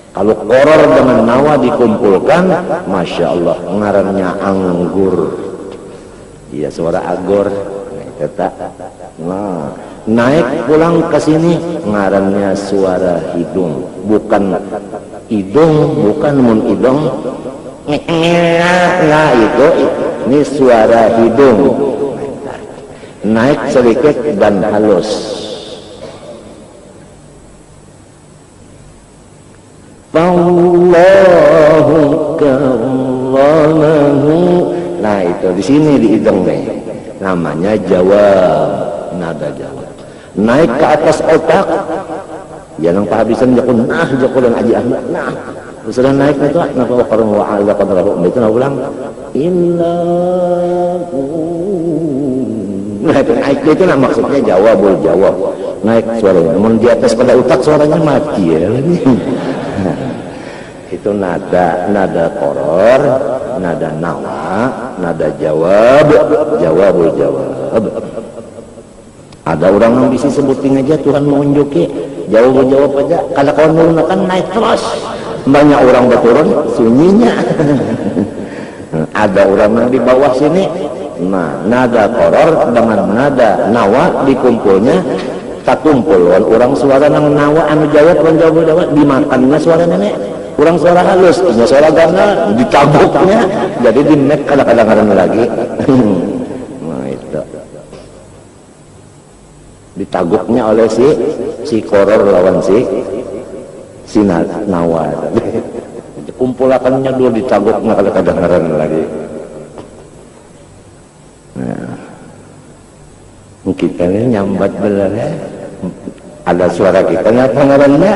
Kalau koror dengan nawa dikumpulkan, masya Allah, ngarannya anggur. Iya, suara anggur. Nah, naik pulang ke sini, ngarannya suara hidung, bukan hidung, bukan mun hidung. Nah itu, ini suara hidung. Naik sedikit dan halus. Allahu karramahu. Nah itu di sini di hidung nih. Namanya jawab, nada jawab. Naik ke atas otak. Ya nang pahabisan jakun nah jakulan Aji Ahmad. Nah sudah naik itu napa waqarum wa ala qadrahu itu nah ulang illahu. Naik itu nah maksudnya jawabul jawab, naik suaranya. Namun di atas pada utak suaranya mati ya. Itu nada koror, nada nawa, nada jawabul jawab. Ada orang yang bisa sebutin aja Tuhan mengunjuki jawab aja. Kalau kau kan naik terus, banyak orang berturun sunyinya. Ada orang yang di bawah sini. Nah, nada koror dengan nada nawa dikumpulnya tak kumpul. Orang suara nang nawa anu jawab dimakannya suara nenek. Orang suara halus, punya suara ganda ditabuknya, jadi di nek kadang-kadang lagi. Nah itu ditaguknya oleh si koror lawan si nawa. Kumpulakannya dulu ditaguknya kadang-kadang lagi. Nah, kita ini nyambat bener ya. Ada suara kita apa ngarannya?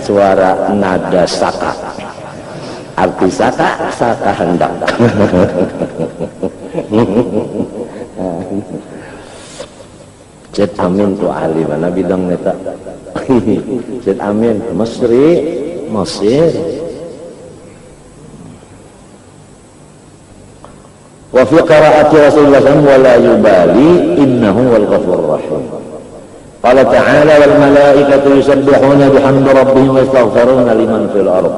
Suara nada saka. Arti saka hendak. Ced Amin tu ahli mana bidang neta. Ced Amin Mesir. Wa fi qira'ati Rasulullah sallallahu alaihi wasallam wa la yubali innahu wal ghafurur rahim. Qala ta'ala wal malaikatu yusabbihuna bihamdi rabbihim wa yastaghfiruna liman fil ardh.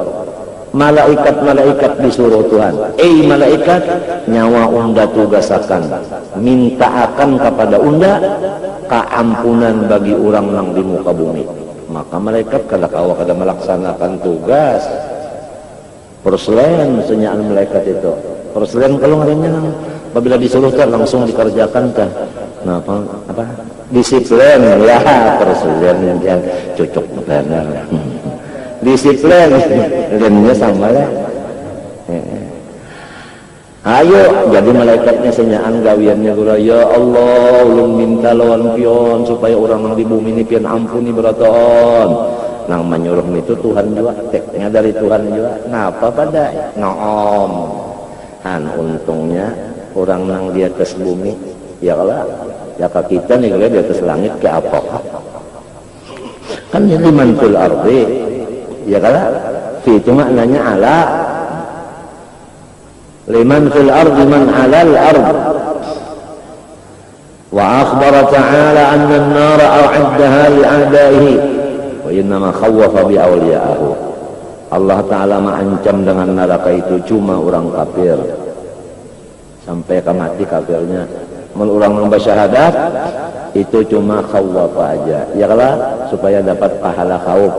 Malaikat disuruh Tuhan. Malaikat nyawa unda tugasakan minta akan kepada unda keampunan bagi orang nang di muka bumi. Maka malaikat kada melaksanakan tugas. Perselen senyaan malaikat itu. Perselen kalau ngarinya apabila disuruh langsung dikerjakan kan. Nah, apa? Disiplin ya, perselen yang cocok benar. Disiplin dennya sama lah. Ayo jadi malaikatnya senyaan gawiannya gula ya Allah ulun minta lawan pion supaya orang yang di bumi ini pion ampuni beraton. Nang menyuruh itu Tuhan juga teknya dari Tuhan juga. Ngapa pada noom untungnya orang nang di atas bumi ya kalau ya kita nih kalau di atas langit ke apa kan jadi mantul ardi ya kalau itu maknanya ala liman fil ardi man alal ard wa akhbara ta'ala anna an-nara a'addaha li'a'daihi wa innama khawwafa bi awliya'ahu. Allah Ta'ala mengancam dengan neraka itu cuma orang kafir sampai ke mati kafirnya. Orang yang bersyahadat itu cuma khawwafa aja ya kalau supaya dapat pahala khauf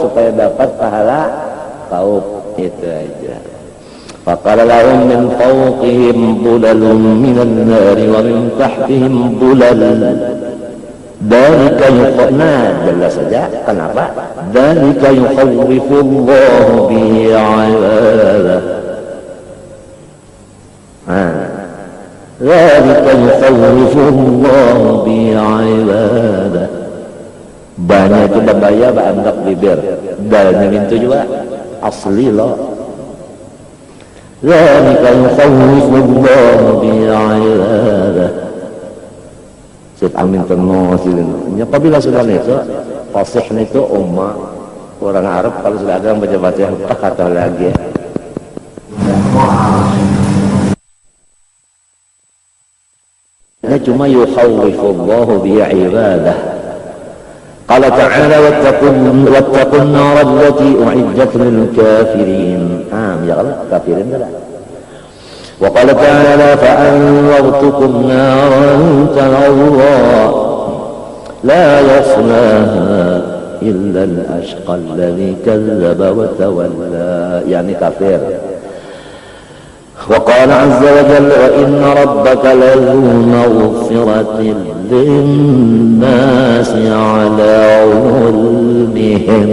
supaya dapat pahala khauf itu aja. Faqala lahum min fawqihim dhulalun minan nari wa min tahtihim dhulal. Dzalika yuqna jelas saja kenapa? Dzalika yukhawwifullahu bihi 'ibadah. Dzalika yukhawwifullahu bihi 'ibadah. Banyak itu berbahaya banyak bibir. Dalnya itu juga asli loh. Dzalika yukhawwifullahu bihi 'ibadah. Syed Amin ternosilin. Apabila sudah itu, fasih itu orang Arab kalau sudah ada yang baca yang kata lagi. Ini cuma yukhawwifullahu bi ibadah. Qala ta'ala wattaqun nar allati u'iddat lil kafirin. Ya Allah, kafirin dah. وقال تعالى فأنذرتكم نارا تلظى لا يصلاها إلا الأشقى الذي كذب وتولى يعني كافر. وقال عز وجل وإن ربك لذو مغفرة للناس على ظلمهم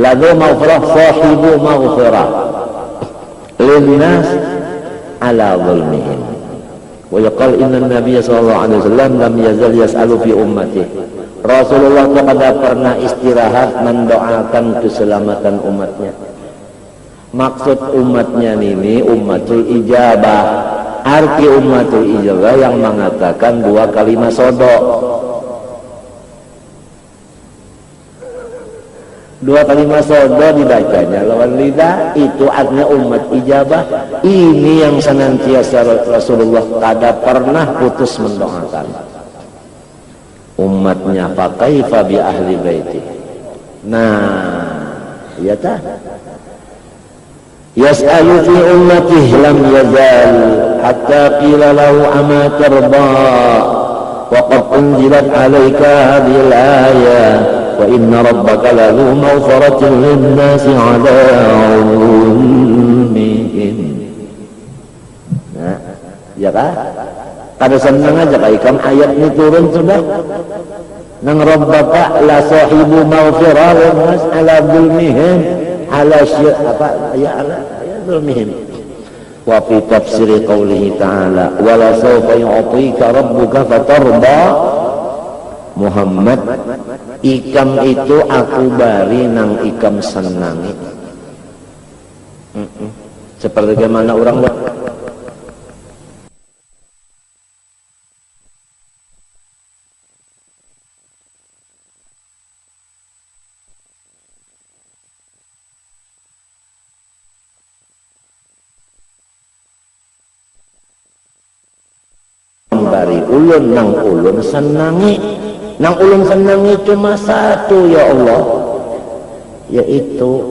lalu maghfirah sahibu maghfirah linnas ala zulmihim Wa yaqal inna Nabiy sallallahu alaihi wasallam lam yazal yas'alu fi ummati. Rasulullah kepada pernah istirahat mendoakan keselamatan umatnya. Maksud umatnya ini ummatul ijabah. Arti ummatul ijabah yang mengatakan dua kalimat sodok. Dua kalimat sodok dibacanya lawan lidah, itu artinya umat ijabah. Ini yang senantiasa Rasulullah tidak pernah putus mendoakan umatnya. Fakaifa bi ahli baiti. Nah, ya tah. Yas'alu fi ummatihi lam yazal hatta qila lahu ama tarda wa qad unzilat 'alaika hadhihi al-ayah wa inna rabbaka ladhu maghfiratin lin-nasi 'ala 'ulumihim. Nah, ya kan? Kada senang aja kaikam ayat ini turun sudah. Nang rabbaka la sahibu maghfirah lin-nas 'ala zulmihim ala syir apa ya ala ya zulmihim. Wa fi tafsir qoulihi ta'ala wa la sawfa yu'tika rabbuka fatarda. Muhammad, ikam itu aku bari nang ikam senangi. Seperti bagaimana orang bari ulun nang ulun senangi. Nang ulun senangi cuma satu ya Allah, yaitu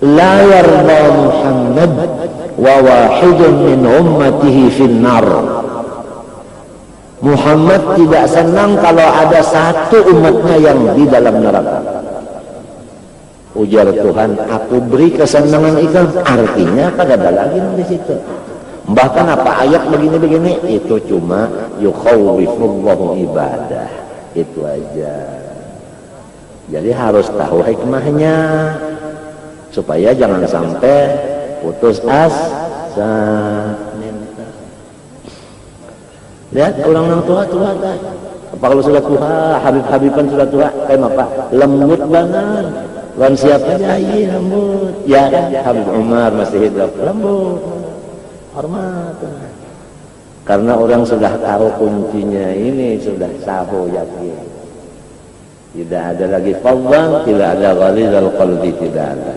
la yarda Muhammad wa wahidun min ummatihi finnar. Muhammad tidak senang kalau ada satu umatnya yang di dalam neraka. Ujar Tuhan, aku beri kesenangan itu, artinya kada ada lagi di situ. Bahkan apa ayat begini-begini itu cuma yukhawwifullahu ibadah, itu aja. Jadi harus tahu hikmahnya supaya jangan sampai putus asa. Lihat orang tua dah. Apa kalau sudah tua, habib-habiban sudah tua, kayak apa? Lembut banget. Wan siapa aja lembut. Ya, Habib Umar masih hidup, lembut. Hormat, karena orang sudah tahu kuncinya ini, sudah tahu yakin. Tidak ada lagi fadhan, tidak ada ghalizal qalbi, tidak ada.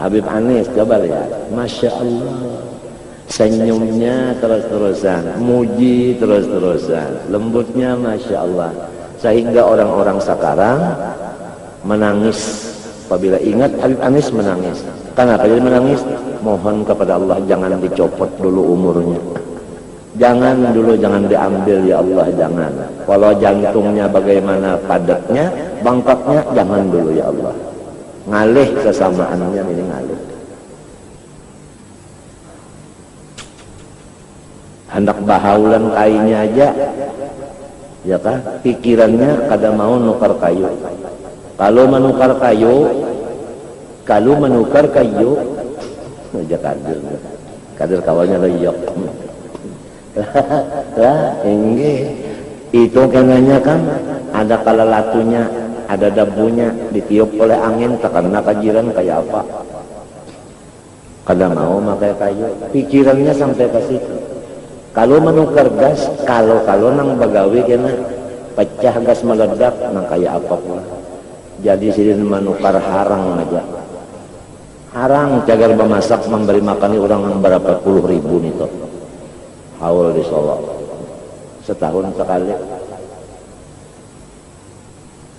Habib Anis coba lihat, masya Allah, senyumnya terus-terusan, muji terus-terusan, lembutnya masya Allah, sehingga orang-orang sekarang menangis apabila ingat Habib Anis menangis. Kenapa dia menangis? Mohon kepada Allah jangan dicopot dulu umurnya. Jangan diambil ya Allah, jangan. Kalau jantungnya bagaimana padatnya, bangkaknya, jangan dulu ya Allah. Ngalih kesamaannya ini ngalih. Hendak bahaulan kainnya aja, ya kan? Pikirannya kada mau nukar kayu. Kalau menukar kayu, aja kader kawannya loyok. Lah, enggak. Itu kenanya kan ada kalalatunya, ada dabunya, ditiup oleh angin, terkena kajiran kayak apa. Kada mau pakai kayu, pikirannya sampai ke situ. Kalau menukar gas, kalau nang bagawi kena pecah gas meledak, nang kayak apa pula. Jadi sidin menukar harang aja. Harang cagar memasak memberi makani orang berapa puluh ribu nih toh. Haul di Solo setahun sekali.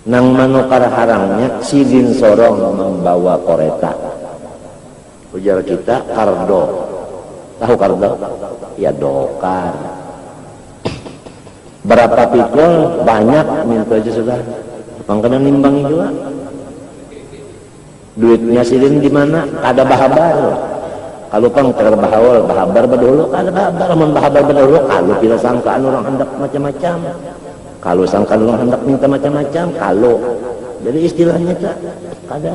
Nang menukar harangnya sidin sorong membawa koreta. Ujar kita kardo. Tahu kardo? Ya dokar. Berapa pikul banyak minta aja sudah. Makanya nimbangi juga. Duitnya sidin di mana? Kada bahabar. Kalau pang bahabar badulu, kada bahabar. Mun bahabar badulu, kalau bila sangkaan orang hendak macam-macam. Kalau sangkaan orang hendak minta macam-macam, kalau. Jadi istilahnya tak kada.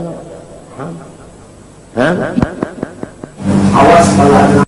Awas kalau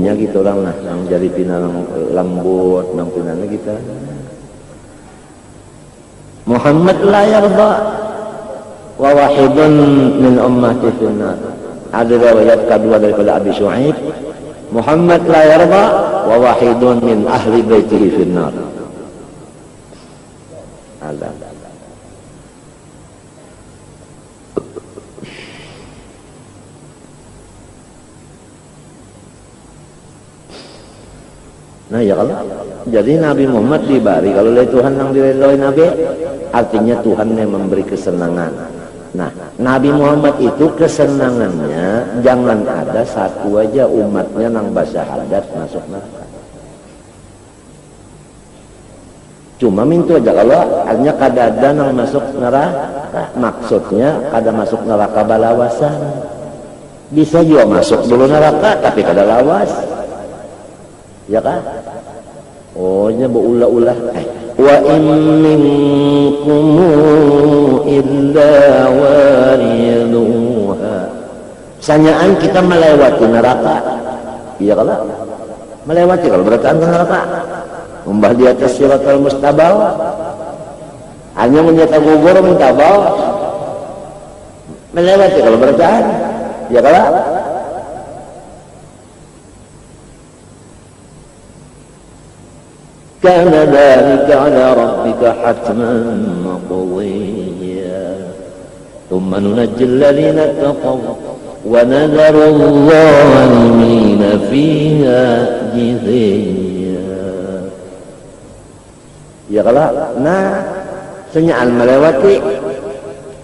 umumnya gitu orang lah yang jadi pinang lembut nang pinangnya kita. Muhammad la yarda wa wahidun min ummati finnar. Ada riwayat kedua daripada Abi Syuaib, Muhammad la yarda wa wahidun min ahli baitihi finnar. Ada. Nah ya kalau jadi Nabi Muhammad dibari kalau oleh Tuhan yang diridhoi Nabi, artinya Tuhan yang memberi kesenangan. Nah Nabi Muhammad itu kesenangannya jangan ada satu aja umatnya nang basyahadat masuk neraka. Cuma minta aja kalau artinya kada ada nang masuk neraka, maksudnya kada masuk neraka balawasan. Bisa juga masuk dulu neraka tapi kada lawas. Ya kan? Oh, nya berulah-ulah. Wa in minkum illa wariduha. Sanyaan kita melewati neraka. Iya kalau melewati kalau berarti neraka. Umbah di atas siratal mustabaw. Hanya menyata gugur mentabau. Melewati kalau berarti. Ya kalau كان ذلك على ربك حتما مقضيا ثم ننجي الذين اتقوا ونذر الظالمين فيها جثيا. Ya kalau senyaan melewati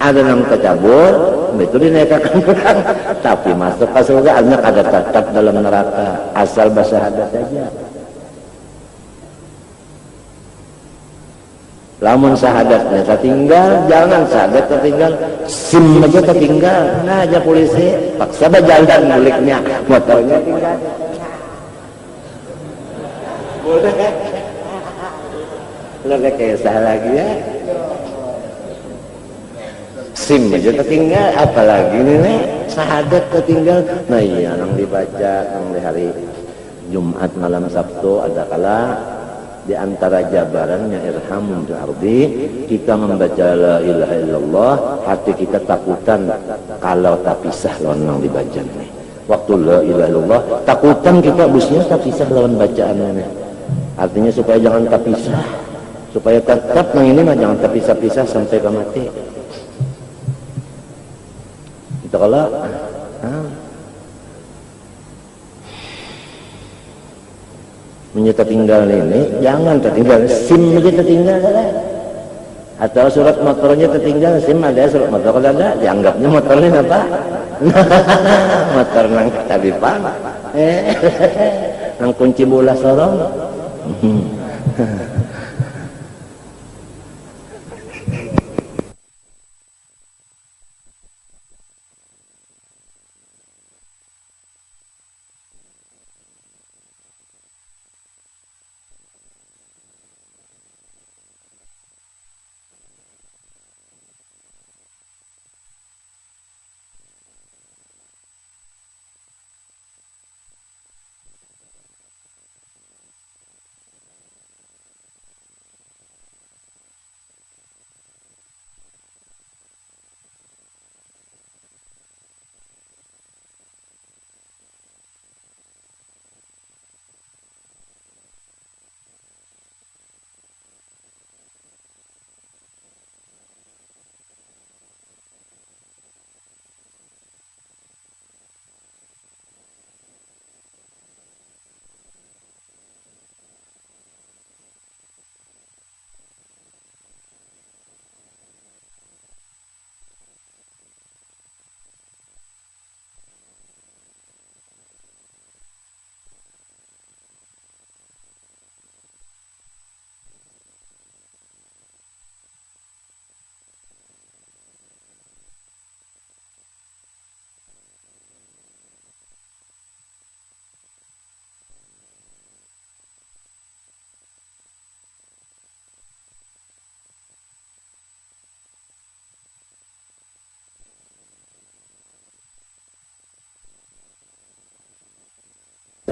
ada yang tercabur itu dinaikkan tapi masuk ke surga hanya kada tetap dalam neraka asal basyahadat saja. Lamun syahadatnya tertinggal, jangan syahadat tertinggal, SIM aja tertinggal. Nah aja polisi paksa berjalan buliknya, motornya tinggal. Boleh lebih kisah lagi ya. SIM aja tertinggal, apalagi nih syahadat tertinggal. Nah iya, yang dibaca yang di hari Jumat malam Sabtu ada kala di antara jabarannya irhamun fil ardi kita membaca la ilaha illallah, hati kita takutan kalau tak pisah lawan yang dibaca nih. Waktu la ilaha illallah takutan kita busnya tak pisah lawan bacaannya nih. Artinya supaya jangan tak pisah, supaya tetap yang ini mah jangan tak pisah-pisah sampai ke mati. Itu kalau menyata tinggal ini jangan tertinggal, SIM aja tertinggal atau surat motornya tertinggal, SIM ada, surat motor ada, dianggapnya motornya apa? Motor nang tadi pak nang kunci bola sorong.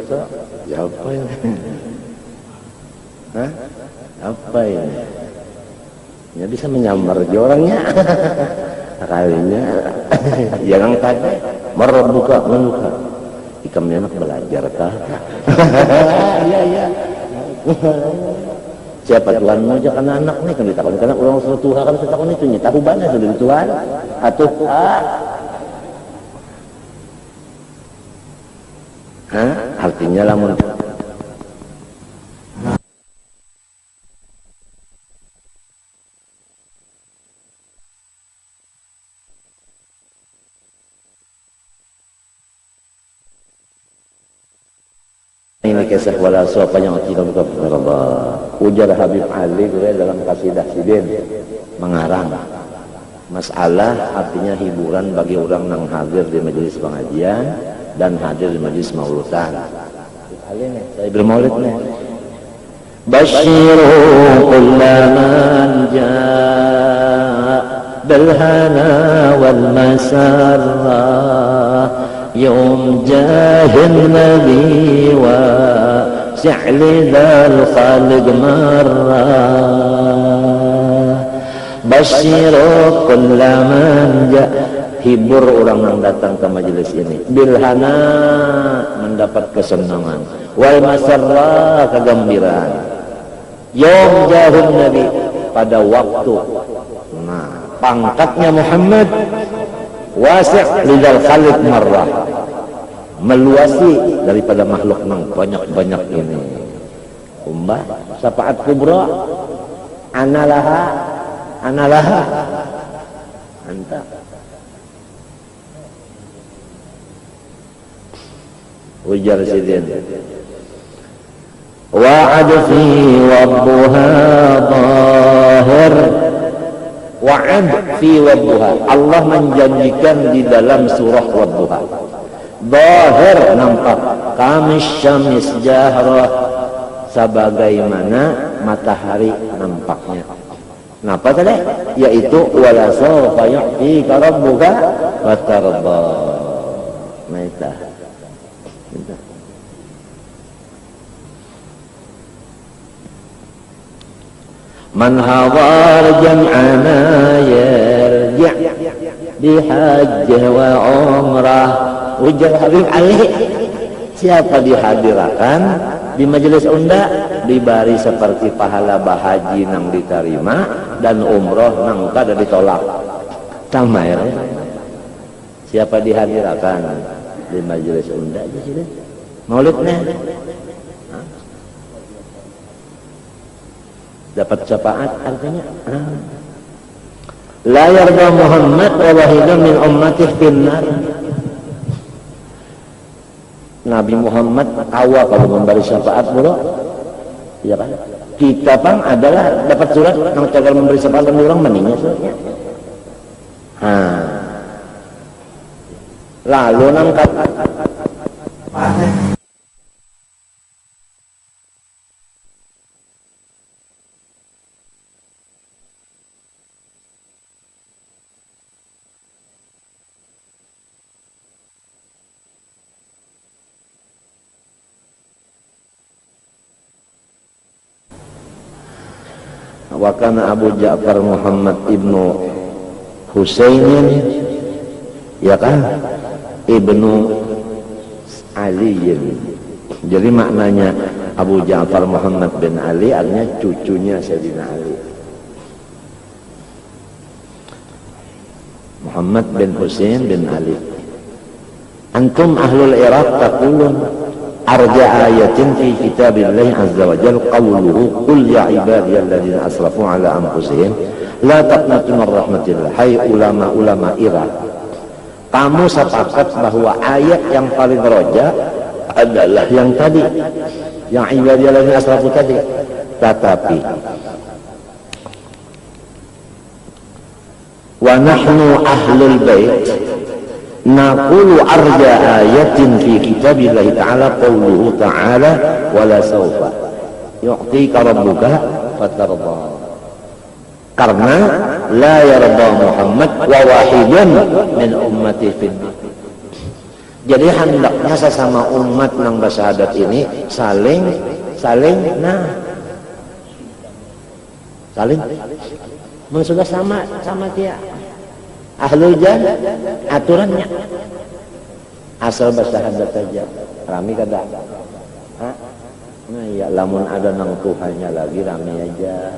so. Ya apa ini? Hah? Apa ini? Ya bisa menyamar aja orangnya. Kalinya yang tadi merebuka menuka. Ikamnya anak belajar kah? Iya. Siapa Tuhan mau aja karena anak nih kan ditakon karena orang suruh Tuhan kan setakon itu nya tahu banget sudah Tuhan atuh artinya lamun ini kisah wala sopa yang tidak buka Allah. Ujar Habib Ali dalam kasidah Sidin mengarang masalah artinya hiburan bagi orang yang hadir di majelis pengajian dan hadir di majelis mauludan. Saya bermaulid nih. Basyiru kullaman jaa bil hana wal masarrah يوم جاه النبي وسعل ذا الخالق مرة بشر كل من جاء hibur orang yang datang ke majelis ini bilhana mendapat kesenangan wal masarra kegembiraan yaum jahun nabi pada waktu pangkatnya Muhammad wasi' lidal khaliq marrah meluasi daripada makhluk nang banyak-banyak ini umbah syafaat kubra analaha anta ujar sidin wa'ad fi wabbuha zahir wa'ad fi wabbuha Allah menjanjikan di dalam surah wabbuha zahir nampak kamis syamis jahrah sebagaimana matahari nampaknya. Kenapa tadi? Yaitu wala sawfa yu'tika rabbuka fatarda. Maita. Man hawar jam'ana yarji' bihajj wa umrah. Ujar Habib Ali, siapa dihadirkan di majelis unda dibari seperti pahala bahaji nang diterima dan umroh nang kada ditolak. Sama ya. Siapa dihadirkan di majelis unda aja sih deh. Maulidnya dapat syafaat artinya la yarda Muhammad wa wahidan min ummatihi finnar. Nabi Muhammad awal kalau memberi syafaat bro, ya kan? Kita pang adalah dapat surat yang cakap memberi syafaat dan orang meningnya suratnya. Lalu nangkat wakana Abu Ja'far Muhammad ibnu Husainin ya kan ibnu Aliyin. Jadi maknanya Abu Ja'far Muhammad bin Ali artinya cucunya Sayyidina Ali. Muhammad bin Husain bin Ali. Antum ahlul Iraq taqulun arja ayatin fi kitabillahi azza wa jalla qawluhu qul ya ibadiyalladzina asrafu ala anfusihim la taqnatu min rahmatillah. Hai ulama-ulama Irak, kamu sepakat bahwa ayat yang paling roja adalah yang tadi, yang ibadiyalladzina asrafu tadi. Tetapi wa nahnu ahlul bait naqulu arja ayatin fi kitabillahi ta'ala qawluhu ta'ala wala sawfa yu'tika rabbuka fatarda. Karena la yarda Muhammad wa wahidun min ummati finnar. Jadi hendaknya sesama umat nang bersyahadat ini saling mun sudah sama dia ahlul jannah aturannya asal bersyahadat saja rami kada. Nah ya lamun ada nang Tuhannya lagi rami aja.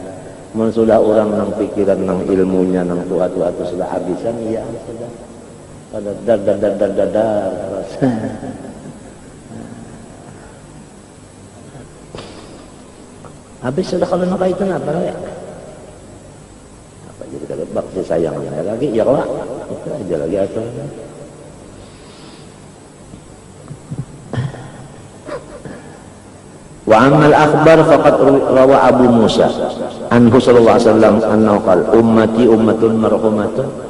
Mun sudah orang nang pikiran nang ilmunya nang tua-tua itu sudah habisan ya sudah pada dar habis sudah kalau nak itu apa ya apa jadi kalau bakti sayangnya lagi ya kalau itu aja lagi atau wa amal akhbar faqad rawa Abu Musa anhu sallallahu alaihi wasallam annahu qala ummati ummatun marhumatun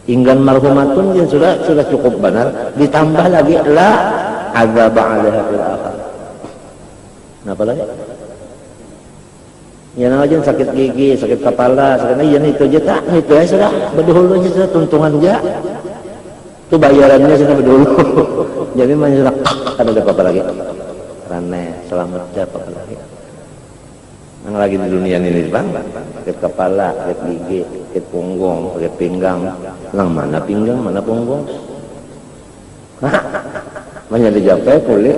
inggan marhumatun yang sudah cukup benar ditambah lagi la azab 'alaiha fil akhir. Napa lagi? Ya aja sakit gigi, sakit kepala, sakit itu aja tak, itu aja sudah berdahulunya sudah tuntungan aja. Itu bayarannya sudah berdahulu. Jadi sudah ada apa lagi? Rane selamat aja apa lagi? Yang lagi di dunia ini bang, sakit kepala, sakit gigi, sakit punggung, sakit pinggang. Lang mana pinggang, mana punggung? Banyak dijapai kulit,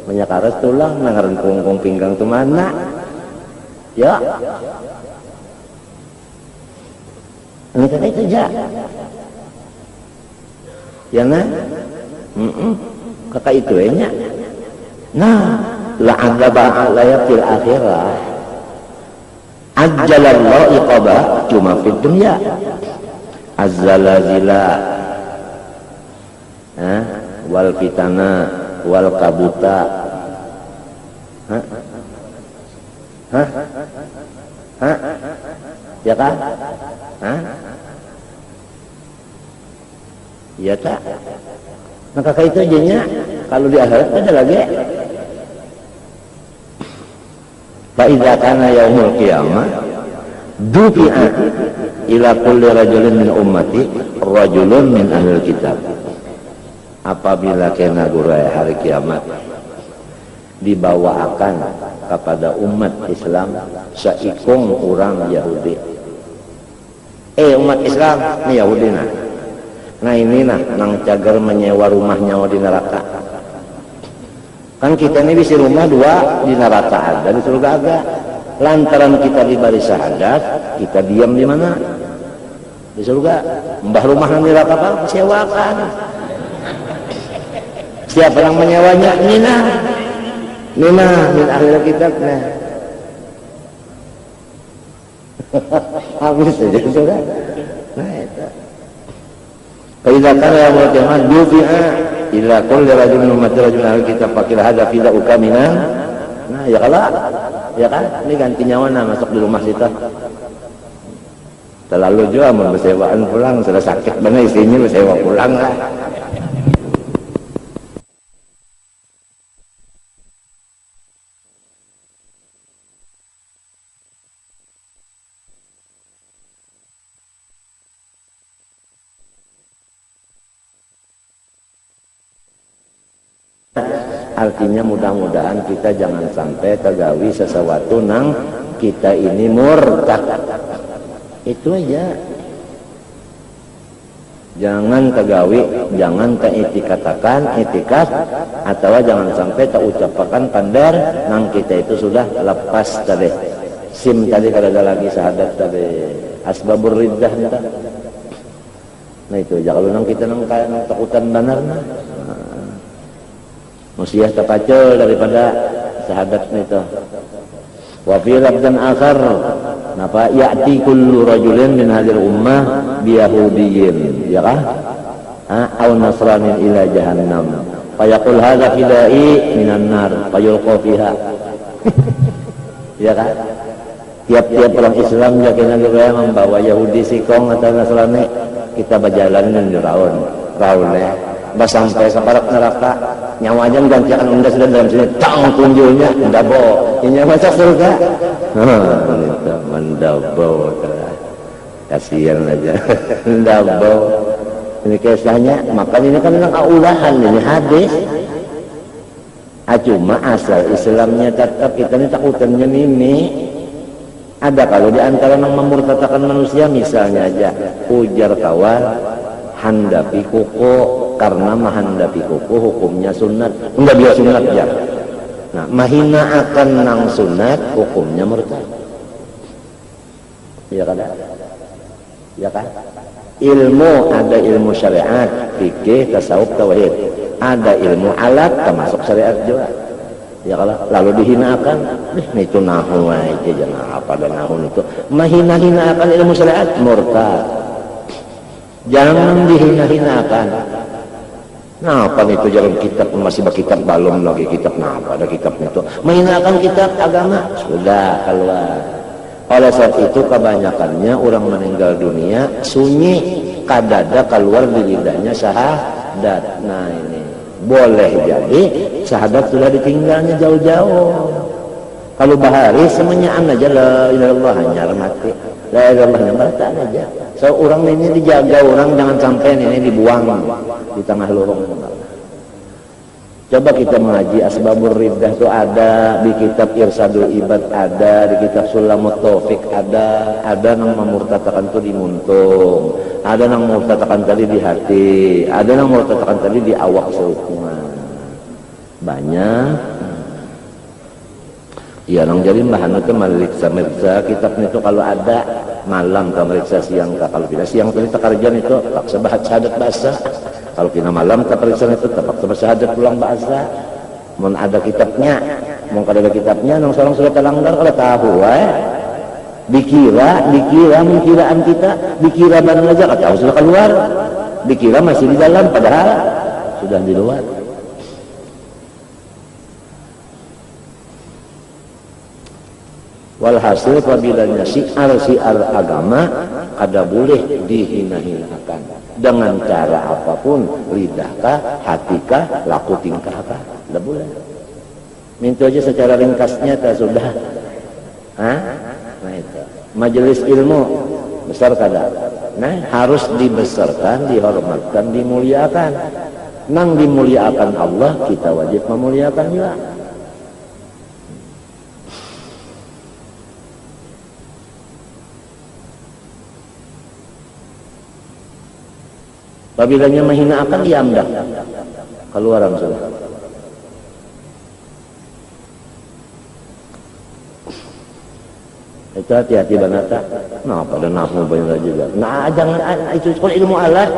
banyak karas tulang, nangaran punggung pinggang tu mana? Ya, ini kan itu aja. Ya nah, kakak itu nya. Nah, la'adzaba 'alaiha fil akhirah. Ajjalallahu iqaba cuma fid dunya. Az-zalazila wal fitana wal kabuta. Ya kan? Ya tak? Maka itu aja kalau di akhirat ada lagi. Fa idza kana yaumul qiyamah dufi'a ila kulli rajulin min ummati rajulun min ahlil kitab. Apabila kena gurai hari kiamat dibawakan kepada umat Islam seikung orang Yahudi. Umat Islam ini Yahudi nah ini nang cagar menyewa rumahnya di neraka. Kan kita ini bisa rumah 2 di neraka ada, di surga ada. Lantaran kita di baris syahadat, kita diam di mana? Di surga. Mbah rumah di neraka apa? Sewakan. Siapa yang menyewanya? Nina min akhir kitab nah. Habis saja sudah. Nah itu. Faiza kana yaumul qiyamah dufi'a ila kulli rajulin min ummati rajulun ahli kitab faqil hadza fi ukaminan. Nah ya kan ini ganti nyawa masuk di rumah kita. Terlalu juga mau bersewaan pulang sudah sakit benar istrinya bersewa pulang lah. Artinya mudah-mudahan kita jangan sampai tergawi sesuatu nang kita ini murtad. Itu aja. Jangan tergawi, jangan katakan itikat, atau jangan sampai terucapkan pandar nang kita itu sudah lepas tadi. Sim tadi kada ada lagi syahadat tadi. Asbabur riddah entah. Nah itu aja kalau nang kita nang takutan benar nah. Musiah terpacul daripada syahadat itu. Wa fi lafzan akhar napa ya'ti kullu rajulin min hadhihi ummah bi yahudiyyin ya kah aw nasranin ila jahannam fa yaqul hadza fidai minan nar fa yulqa fiha. Ya kan? Tiap-tiap orang Islam yakin dia membawa Yahudi sikong atau Nasrani kita berjalan di raun ya. Bah sampai separak neraka nyawanya gantikan unda sudah dalam sini tang kunjulnya ndabo ini masuk surga itu mendabo kasihan aja ndabo Ini kisahnya, maka ini kan memang aulahan, ini hadis. Cuma asal Islamnya tetap kita ini takutannya ini. Ada kalau di antara yang memurtatakan manusia, misalnya aja ujar kawan handapi kuku, karena menghandapi kuku hukumnya sunat, enggak dia sunat ya. Nah, mahina akan nang sunat hukumnya murtad. Ya kan? Ya kan? Ilmu ada ilmu syariat, fikih, tasawuf, tauhid. Ada ilmu alat termasuk syariat juga. Ya kalau lalu dihinakan, itu nahu aja jangan apa dan nahu itu. Mahina-hinakan ilmu syariat murtad. Jangan dihina-hinakan. Nah, apa itu jalan kitab masih berkitab balum lagi kitab apa ada kitabnya itu. Menghinakan kitab agama sudah keluar. Oleh sebab itu kebanyakannya orang meninggal dunia sunyi kadada keluar di lidahnya syahadat. Nah ini boleh jadi syahadat sudah ditinggalnya jauh-jauh. Kalau bahari semuanya aja la ilaha illallah hanya mati. La ilaha illallah mati aja. So orang ini dijaga, orang jangan sampai ini dibuang di tengah lorong. Coba kita mengaji Asbabur Riddah itu ada di kitab Irsadul Ibad, ada di kitab Sulamut Taufik, ada yang memurtatakan itu di muntung, ada yang memurtatakan tadi di hati, ada yang memurtatakan tadi di awak seukuman. Banyak. Ya, nang jadi bahan itu meriksa kitabnya itu kalau ada malam ke meriksa siang ke, kalau tidak siang tadi takarjan itu tak sebahat syahadat bahasa. Kalau kena malam ke periksa itu terpaksa bersyahadat pulang bahasa. Mau ada kitabnya, mau ada kitabnya, nang seorang sudah terlanggar kalau tahu, dikira mengkiraan kita, dikira baru aja, tahu sudah keluar, dikira masih di dalam, padahal sudah di luar. Walhasil apabila syiar agama ada boleh dihina-hinakan dengan cara apapun, lidahkah, hatikah, laku tingkahkah, tidak boleh. Minta aja secara ringkasnya tak sudah. Nah itu majelis ilmu besar kada. Nah harus dibesarkan, dihormatkan, dimuliakan. Nang dimuliakan Allah, kita wajib memuliakan juga. Apabila menghina akan diamdah keluaran sudah. Itu hati-hati banata. Nah, pada nahu banyak juga. Nah, jangan itu sekolah ilmu alat.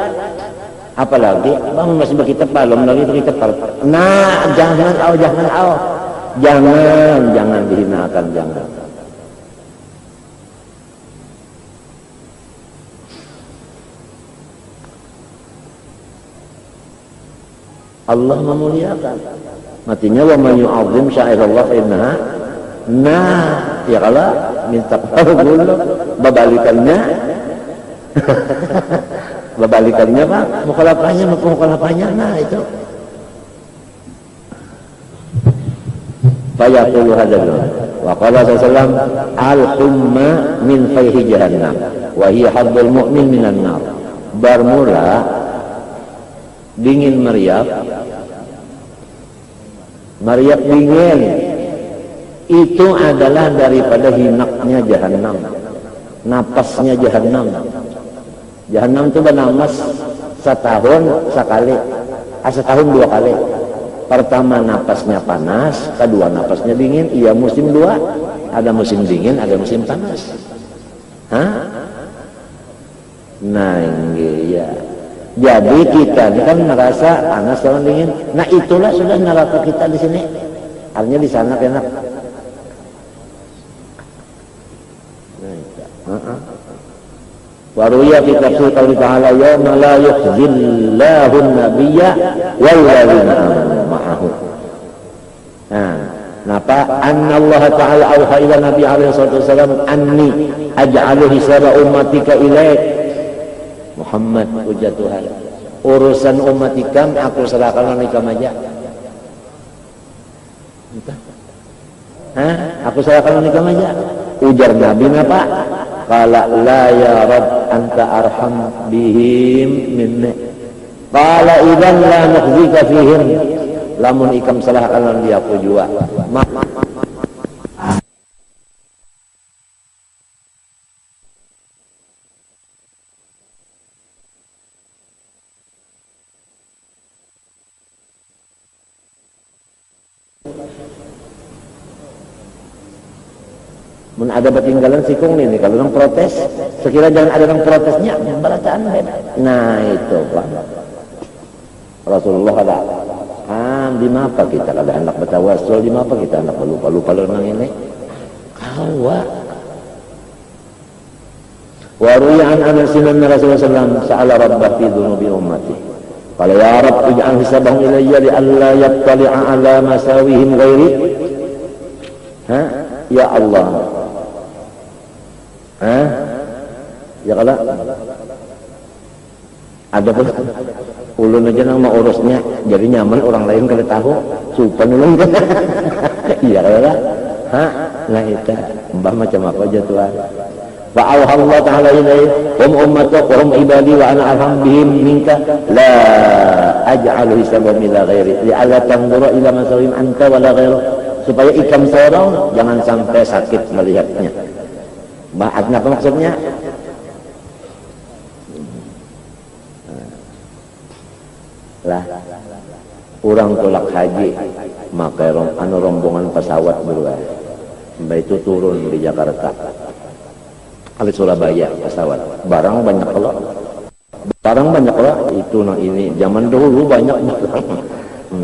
Apalagi bang masih berkitab balom lagi berkitab. Nah, jangan dihinakan, jangan. Allah memuliakan. Matinya wa man yu'azzim sya'irallah fa innaha. Nah, ya kalau minta dulu babalikannya. Babalikannya Pak, mukhalafahnya nah itu. Fa yaqulu hadzal. Wa qala sallallahu al-humma min fayhi jahannam wa hiya haddul mu'min minan nar. Bermula dingin meriap dingin itu adalah daripada hinaknya jahanam, napasnya jahanam itu bernapas setahun dua kali. Pertama napasnya panas, kedua napasnya dingin. Iya musim dua, ada musim dingin, ada musim panas. Nah ini ya. Jadi kita ini kan merasa panas sama dingin. Nah itulah sudah neraka kita di sini. Artinya di sana enak. Waruya fi tafsir qauli ta'ala yawma la yukhzillahu an-nabiyya wal ladzina amanu ma'ahu. Napa anna Allah ta'ala auha ila nabi alaihi wasallam anni aj'alu hisaba ummatika ilaik Muhammad ujar Tuhan, urusan umat ikam aku serahkan ikam aja. Aku serahkan ikam aja. Ujar Nabi apa? Qala la ya Rabb anta arham bihim minni. Qala idzan la nukhzika fihim, lamun ikam salah alam dia aku jua. Mun ada ketinggalan sikung nih kalau orang protes, sekira jangan ada orang protesnya, bacaan beda. Nah itu Pak. Rasulullah ada. Di mapa kita ada anak bertawassul, di mapa kita anak lupa nang ini. Kawa. Wa ruya an Anas bin Rasulullah sallallahu sa'ala rabbah fi dhunubi ummati. Qala ya Rabb ij'al hisabahum ilayya li alla yattali'a ala masawihim ghairi. Ya Allah. Ya kalau ada pun ulun aja nang mau urusnya jadi nyaman orang lain kalau tahu supan ulun kan. Iya kalau nah itu mbah macam apa aja Tuhan. Wa Allah taala ilaihi hum ummatuk wa hum ibadi wa ana arham bihim minka la aj'alu hisabahum ila ghairi li alla tanzura ila masawim anta wala ghairu, supaya ikam seorang jangan sampai sakit melihatnya. Maafnya apa maksudnya? Lah, orang tolak haji, maka rombongan pesawat berdua, mbak itu turun di Jakarta, kali Surabaya pesawat, barang banyak lah, itu nah ini zaman dulu banyak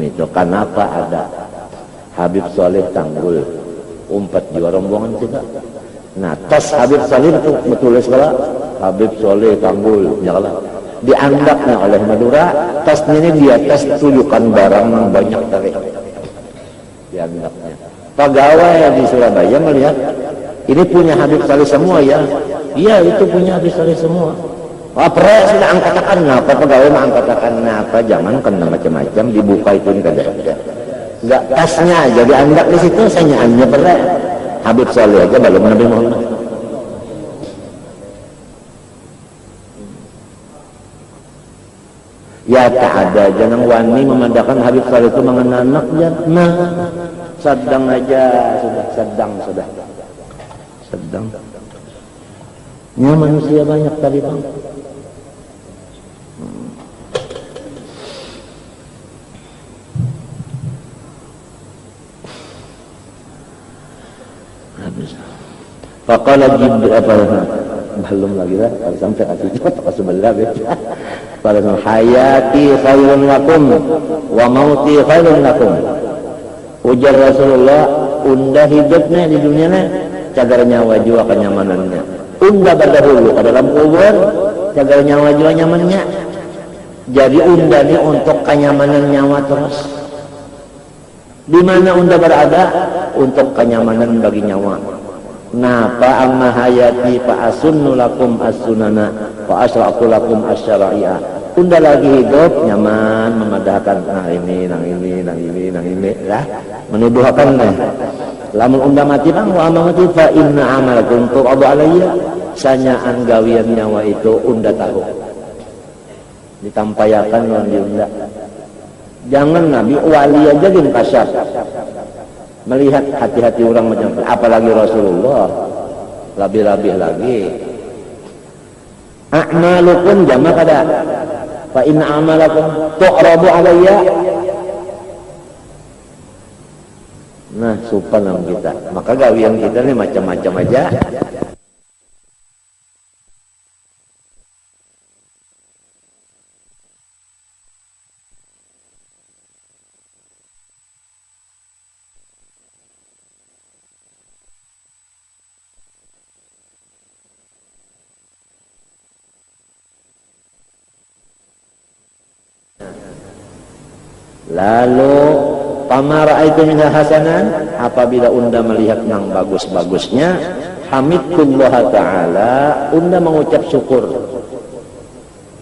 itu kenapa ada Habib Soleh Tanggul, umpat juga rombongan kita. Nah, tes Habib Soleh itu betul sekali. Habib Soleh Tanggul, ya Allah. Diandaknya oleh Madura, tesnya ini dia tes tunjukkan barang yang banyak tadi. Diandaknya. Pegawai di Surabaya melihat ini punya Habib Soleh semua ya. Iya, itu punya Habib Soleh semua. Apa sudah angkatakan apa pegawai mah angkatakan apa jangan kena macam-macam dibuka itu ini kada. Enggak tasnya jadi andak di situ saya hanya berat. Habib Soleh aja belum Nabi Muhammad. Ya tak ada jangan wani memandangkan Habib Soleh itu mengenal anaknya. Nah, sedang aja sedang. Ya manusia banyak tadi bang. Faqala Jibril belum lagi lah sampai kasih cepat sebelah pada hayati khairun lakum wa mauti khairun lakum. Ujar Rasulullah, unda hidupnya di dunia nya cagar nyawa jiwa kenyamanannya. Unda berdahulu ke dalam kubur cagar nyawa jiwa nyamannya. Jadi unda ini untuk kenyamanan nyawa terus. Di mana unda berada untuk kenyamanan bagi nyawa. Nah, fa amma hayati fa asunnu lakum as-sunana fa asra'tu lakum asy-syara'iyah. Unda lagi hidup nyaman memadahkan nang ini lah menuduhkan lah. Lamun unda mati bang wa mati fa inna amalakum tu'adu alayya. Sanyaan gawian nyawa itu unda tahu. Ditampayakan yang diunda. Jangan Nabi wali aja din kasyaf. Melihat hati-hati orang macam itu, apalagi Rasulullah lebih-lebih lagi. A'malukum jama kada fa inna amalakum tu'radu alayya. Nah supan kita, maka gawian kita ini macam-macam aja. Lalu pamara itu minal hasanan, apabila unda melihat yang bagus-bagusnya, hamidullah ta'ala, unda mengucap syukur.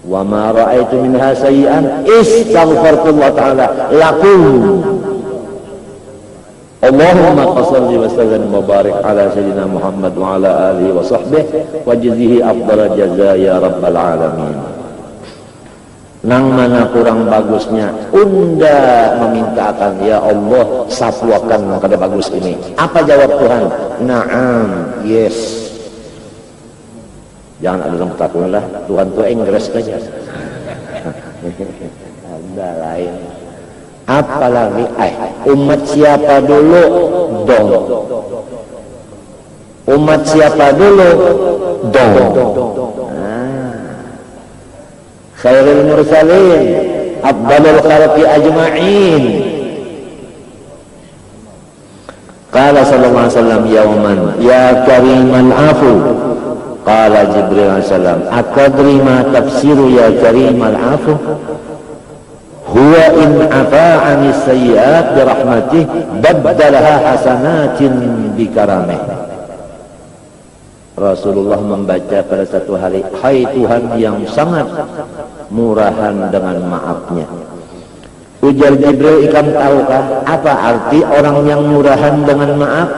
Wa ma ra'aitu min hasayian istaghfarullah ta'ala lakum. Allahumma salli wa sallim wa barik ala sayyidina Muhammad wa ala alihi wa sahbihi wa jazihi afdal jazaa ya rabbal alamin. nang mana kurang bagusnya unda memintakan, ya Allah sapuakan kada bagus ini. Apa jawab Tuhan? Naam, yes. Jangan ada yang takut lah, Tuhan tuh Inggris saja. Ada lain. Apalagi umat siapa dulu? Dong. Umat siapa dulu? Dong. Khairul mursalin, afdalul khalqi ajma'in. Qala sallallahu alaihi wasallam yauman, ya karimal afu. Qala Jibril alaihi salam, akadri ma tafsiru ya karimal afu? Huwa in afa'ani sayyi'at bi rahmatih baddalaha hasanatin bi karamih. Rasulullah membaca pada satu hari, hai Tuhan yang sangat murahan dengan maafnya. Ujar Jibril, ikam tahukah apa arti orang yang murahan dengan maaf?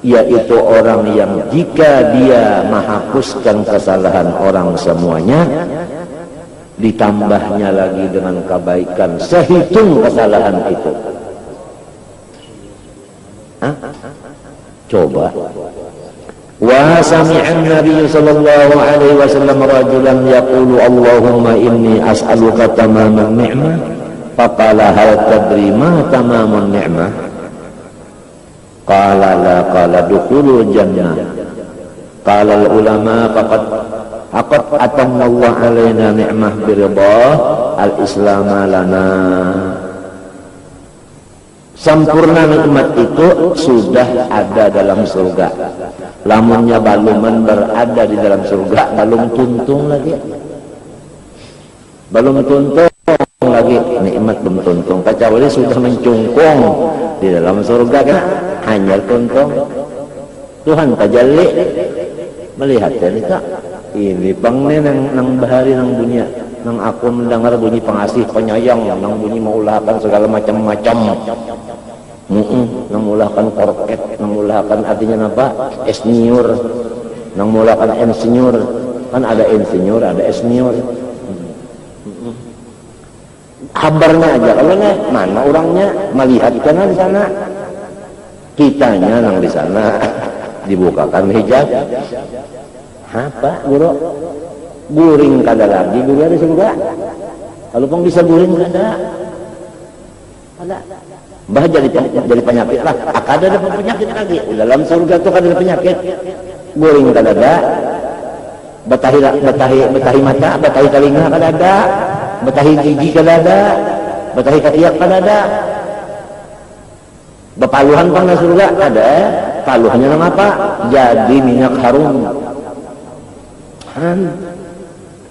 Yaitu orang yang jika dia menghapuskan kesalahan orang semuanya, ditambahnya lagi dengan kebaikan sehitung kesalahan itu. Hah? Coba. Wa sami'an Nabi sallallahu alaihi wasallam rajulan yaqulu Allahumma inni as'aluka tamaman ni'mah. Faqala hal tadri ma tamamun ni'mah? Qala la, qala dukhulul jannah. Qala al ulama faqad atamma Allah alaina ni'mah biridha al-islam lana. Sempurna nikmat itu sudah ada dalam surga. Lamunnya baluman berada di dalam surga, belum tuntung lagi. Belum tuntung lagi, nikmat belum tuntung. Kecuali sudah mencungkung di dalam surga kan, hanya tuntung. Tuhan tajalli melihat ini pangnya nang bahari nang dunia, nang aku mendengar bunyi pengasih penyayang, nang bunyi maulahkan segala macam-macam. Nang mulahkan korket, nang mulahkan artinya apa? Esniur, nang mulahkan insinyur, kan ada insinyur, ada esniur. Kabarnya aja, kalau mana orangnya melihat karena di sana, kitanya nang di sana dibukakan hijab. Apa guru? Guring kada lagi guru ada surga. Kalau pun bisa guring kada. Ada. Bah jadi penyakit lah. Kada ada penyakit lagi. Dalam surga itu kada ada penyakit. Guring kada ada. Betahi mata, betahi telinga kada ada. Betahi gigi kada ada. Betahi ketiak kada ada. Bepaluhan pang na surga ada. Paluhannya nama apa? Jadi minyak harum.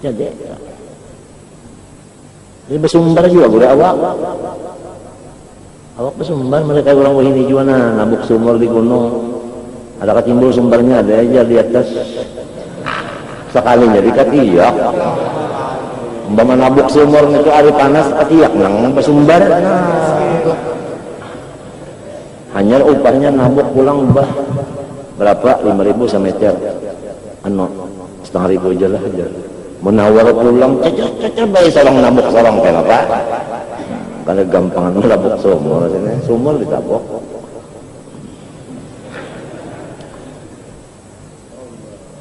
Jadi bersumber juga boleh awak bersumber, mereka orang wahini juga nabuk sumber di gunung, ada ketimbul sumbernya, ada aja di atas sekali jadi katiak umpama nabuk sumber itu hari panas katiak nang bersumber hanya upahnya nabuk pulang ubah berapa 5.000 semeter setengah ribu aja lah aja menawar pulang caca bayi sarang nabuk sarang kayak apa karena gampangan nabuk sumur sini sumur ditabok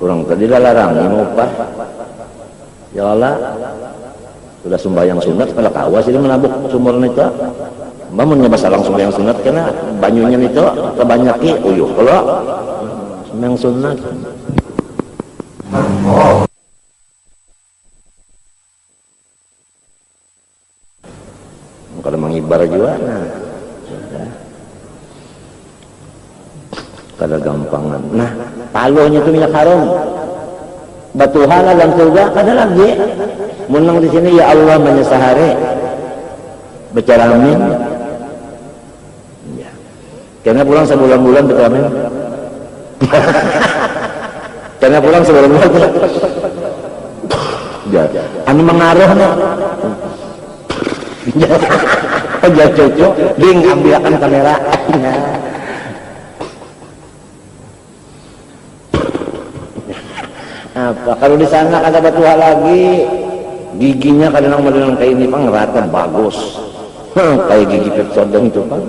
kurang tadi lah larang ini upah ya Allah sudah sembahyang sunat kalau kawas ini menabuk sumur itu mbak menyebab sarang sembahyang sunat karena banyunya itu kebanyaki uyuh kalau sembahyang sunat kalau mengibar juga kada gampangan. Nah paluhnya itu minyak harum batu halal dalam surga kada lagi menang di sini ya Allah menyesahare bicara amin ya. Karena pulang sebulan-bulan bicara amin karena pulang sebulan-bulan ya anu mengaruh nih aja cocok ding ambilkan kamera apa kalau di sana ada batu lagi giginya kadang-kadang kayak ini pang rata bagus. Kayak gigi Pepsodent itu pang.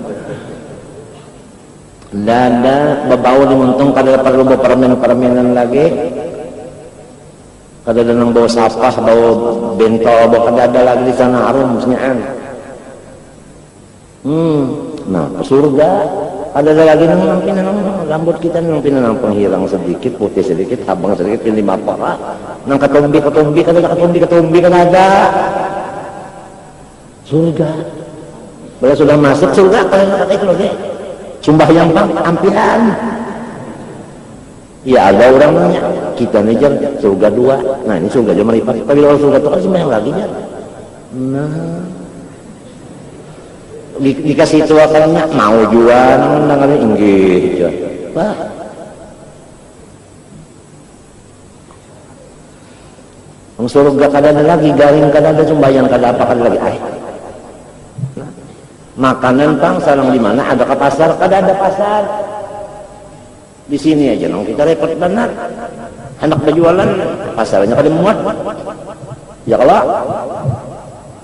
Dada babau dimuntung kada perlu bawa permen-permenan lagi. Kada ada nang bawa sapah, bawa bentol, bawa kada ada lagi di sana harum senyaan. Nah, ke surga ada lagi nang pinanang rambut kita nang pinanang penghilang sedikit, putih sedikit, habang sedikit, pilih apa? Nang ketumbi kan ada. Surga. Bila sudah masuk surga, kalian kata itu lagi. Sembahyang bang, ampihan. Ya ada orang nanya, kita nih jar surga 2. Nah ini surga cuma lipat. Tapi kalau surga itu kan sembahyang lagi jar. Nah, dikasih itu akalnya mau jual, nangannya inggih jar. Pak. Surga kada ada lagi, garing kada ada, sembahyang kada apa kada lagi. Makanan pang salang di mana ada ke pasar, kada ada pasar. Di sini aja nong kita repot benar. Hendak berjualan pasarnya kada muat. Ya kalau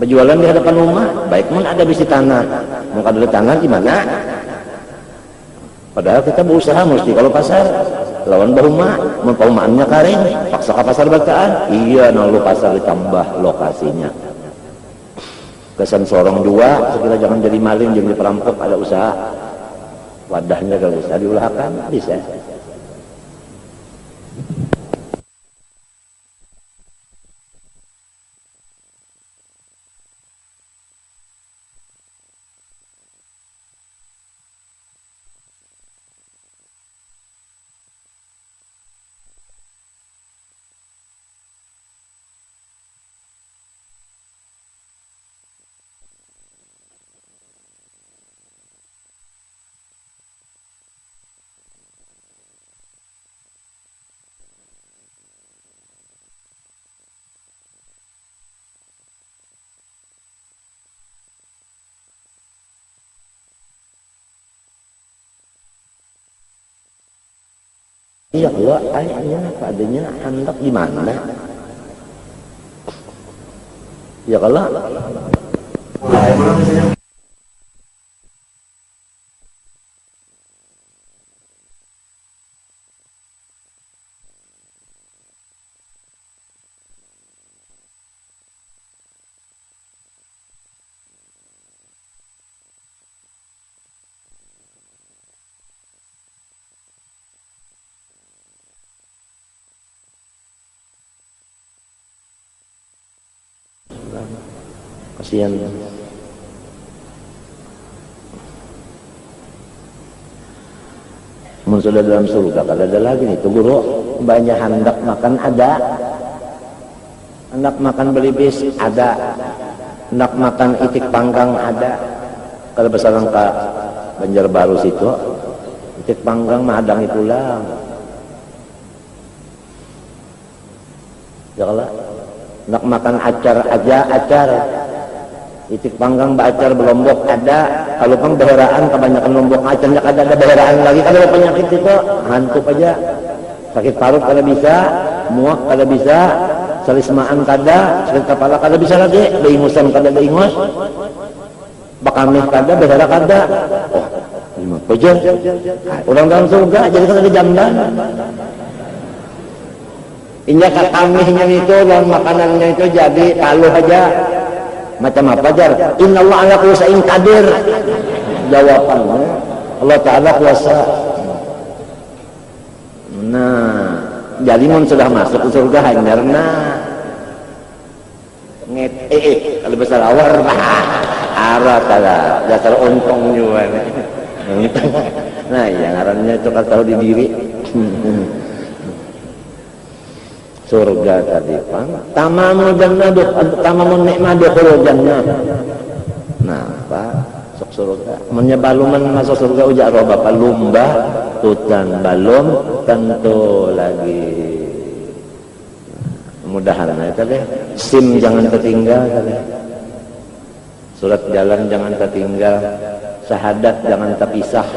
berjualan di hadapan rumah, baik mun ada bisi tanah. Mun kada ada tanah gimana? Padahal kita berusaha mesti kalau pasar lawan bahuma, mun paumaannya karing, paksa ke pasar bataan. Iya nong lu pasar ditambah lokasinya. Kesan sorong dua, sekira jangan jadi maling, jangan jadi perampok, ada usaha. Wadahnya kalau bisa diulahkan, bisa. Iya Allah, ayahnya apa adanya hendak di mana? Ya kalau kasihan. Mun sudah dalam surga kada ada lagi nih tuh guru, banyak hendak makan ada, hendak makan belibis ada, hendak makan itik panggang ada. Kalau besaran ke Banjarbaru situ itik panggang mah adang itulah. Ya kalau hendak makan acar aja acar, itik panggang acar belombok ada. Kalau pang beheraan kebanyakan lombok acarnya kada ada beheraan lagi, kada ada penyakit itu hantu aja, sakit parut kada bisa, muak kada bisa, salismaan kada, sakit kepala kada bisa lagi, beingusan kada beingus, bakamih kada, behera kada. Oh lima pejer orang dalam surga jadi kada ada jamban. Inya katamihnya itu dan makanannya itu jadi taluh aja. Macam apa jar? Inna Allah ala kulli syai'in qadir. Jawabannya Allah Ta'ala kuasa. Nah, jadi mun sudah masuk ke surga hanjarna nget kalau besar awar arah kada dasar ontong juga. Nah, yang ngarannya itu kan tahu di diri. Surga tadi pang tamamul jannah, tamamul nikmah dukhulul jannah. Nah pak sok surga menyebaluman masuk surga ujak roh bapak lumba tutan balum tentu lagi. Mudahan itu deh, SIM jangan tertinggal tadi, surat jalan jangan tertinggal, syahadat jangan terpisah.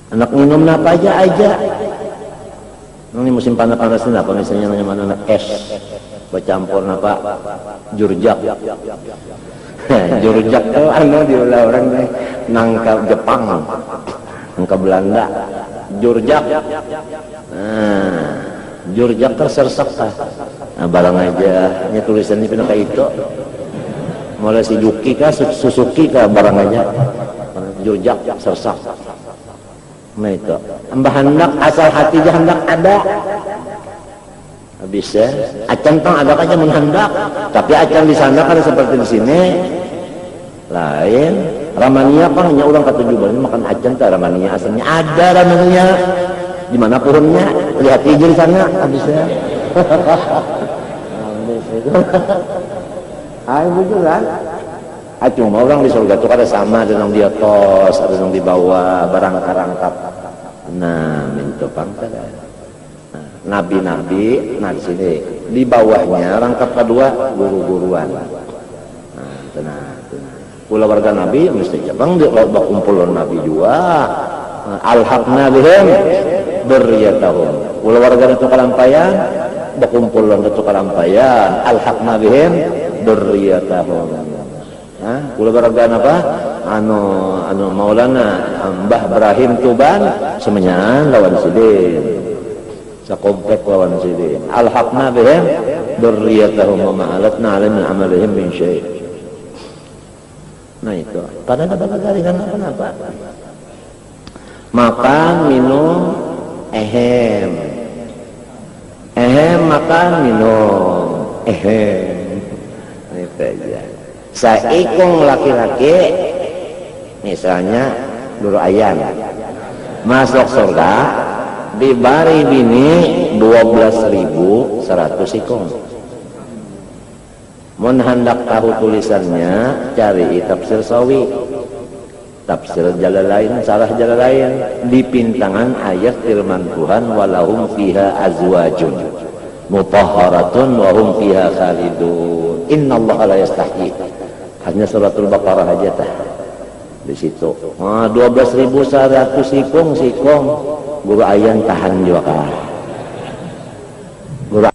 Anak minum apa aja. Ini musim panas-panas ini apa misalnya namanya anak es bercampur apa jurjak. Jurjak tuh diulah orang nangka Jepang, nangka Belanda. Jurjak. Jurjak tersersak tah. Nah, barang aja nya tulisan ini kayak itu. Mulai si Yuki kah Suzuki kah barang aja. Jurjak sersak. Nah itu embah hendak asal hati hendak ada habis ya acan tang ada aja menghendak tapi acan di sana kan seperti di sini lain ramania kan hanya orang ketujuh makan acan tak ramania asalnya ada ramania di mana pohonnya lihat hijau di sana habis ya habis itu ayo bujuran cuma orang di surga itu ada sama, ada yang di atas, ada yang di bawah, barang-barangkap. Nah, minta pangkat. Nah, nabi-nabi, nah di sini di bawahnya rangkap kedua guru-guruan. Nah, tenang. Pula warga nabi mesti jabang di loba kumpulan nabi juga. Alhaqna bihim dzurriyyatahum. Pula warga itu kalampayan, berkumpulan itu kalampayan. Alhaqna bihim dzurriyyatahum. Kula baragaan apa? Anu Maulana Mbah Ibrahim Tuban semenyan lawan sidin. Sakomplek lawan sidin. Alhaqna bihim dzurriyyatahum wa ma alatna 'alaihim min 'amalihim min syai'. Nah itu. Pada dapat garingan apa-apa. Makan, minum, ehem. Ehem makan, minum. Ehem. Itu aja. Saikung laki-laki misalnya dulu ayam masuk surga dibari bini 12.100 ikung. Mun hendak tahu tulisannya cari tafsir Sawi, tafsir Jalalain, sarah Jalalain di pintangan ayat firman Tuhan walahum fiha azwajun mutahharatun wa hum fiha khalidun innallaha la yastahyi. Hanya suratul Baqarah aja tah di situ. 12.100 sikung guru ayan tahan juga kah. Guru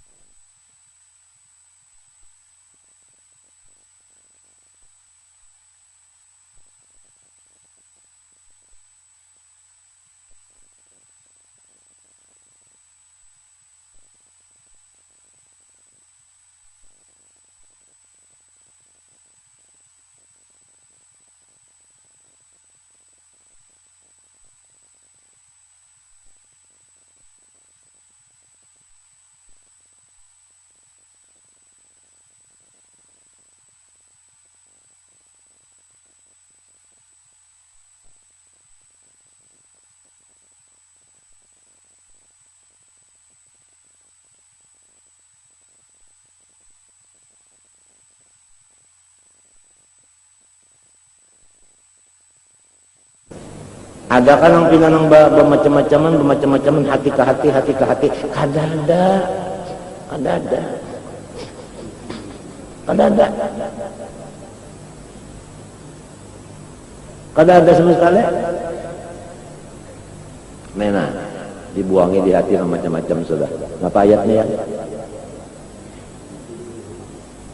ada kan yang pinanang bermacam-macaman hati ke hati kadada sama sekali mana dibuangi di hati macam-macam sudah apa ayatnya ya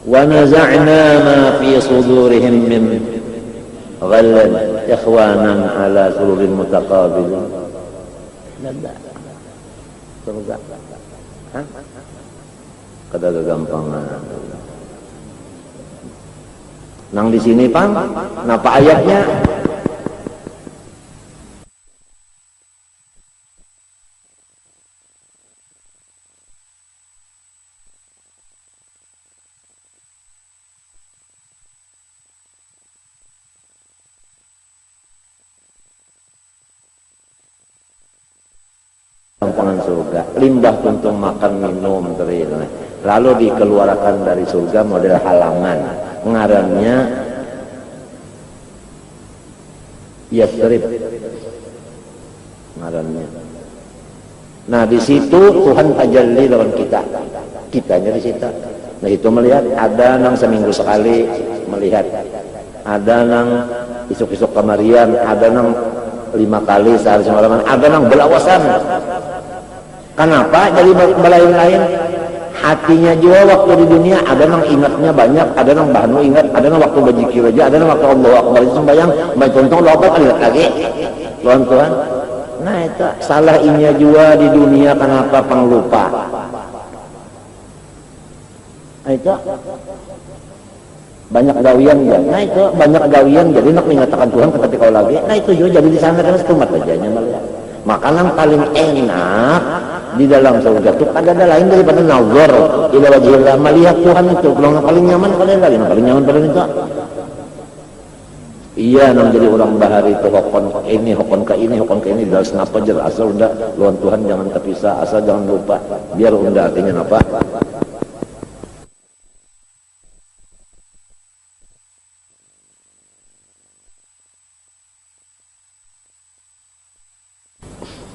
wa naza'na ma fi sudurihim min ghallan ikhwanan ala sururin mutaqabilin. Nada surga kada gagampangan nang di sini pang napa ayatnya gampangan surga limbah untuk makan minum teril. Lalu dikeluarkan dari surga model halaman ngarannya Yathrib ngarannya. Nah di situ Tuhan tajalli lawan kitanya di situ. Nah itu melihat ada nang seminggu sekali melihat, ada nang isuk-isuk kemarian, ada nang 5 kali sehari semalaman ada nang belawasan. Kenapa jadi belain-lain? Hatinya juga waktu di dunia ada nang ingatnya banyak, ada nang bahnu ingat, ada nang waktu berzikir aja, ada nang waktu Allahu Akbar sembahyang, contoh Allahu Akbar ingat lagi. Tuhan. Nah itu salah inya juga di dunia kenapa penglupa. Nah itu banyak gawian ya. Nah itu banyak gawian jadi nak mengatakan Tuhan ketika kau lagi. Nah itu juga jadi di sana kan setumat aja malah. Makanan paling enak di dalam surga itu ada lain daripada nazar ila wajhillah, melihat Tuhan itu. Kalau paling nyaman kalian lagi, paling nyaman pada itu. Iya, nang jadi orang bahari itu hokon ke ini dari senapa jer asal udah lawan Tuhan jangan terpisah, asal jangan lupa. Biar unda artinya apa?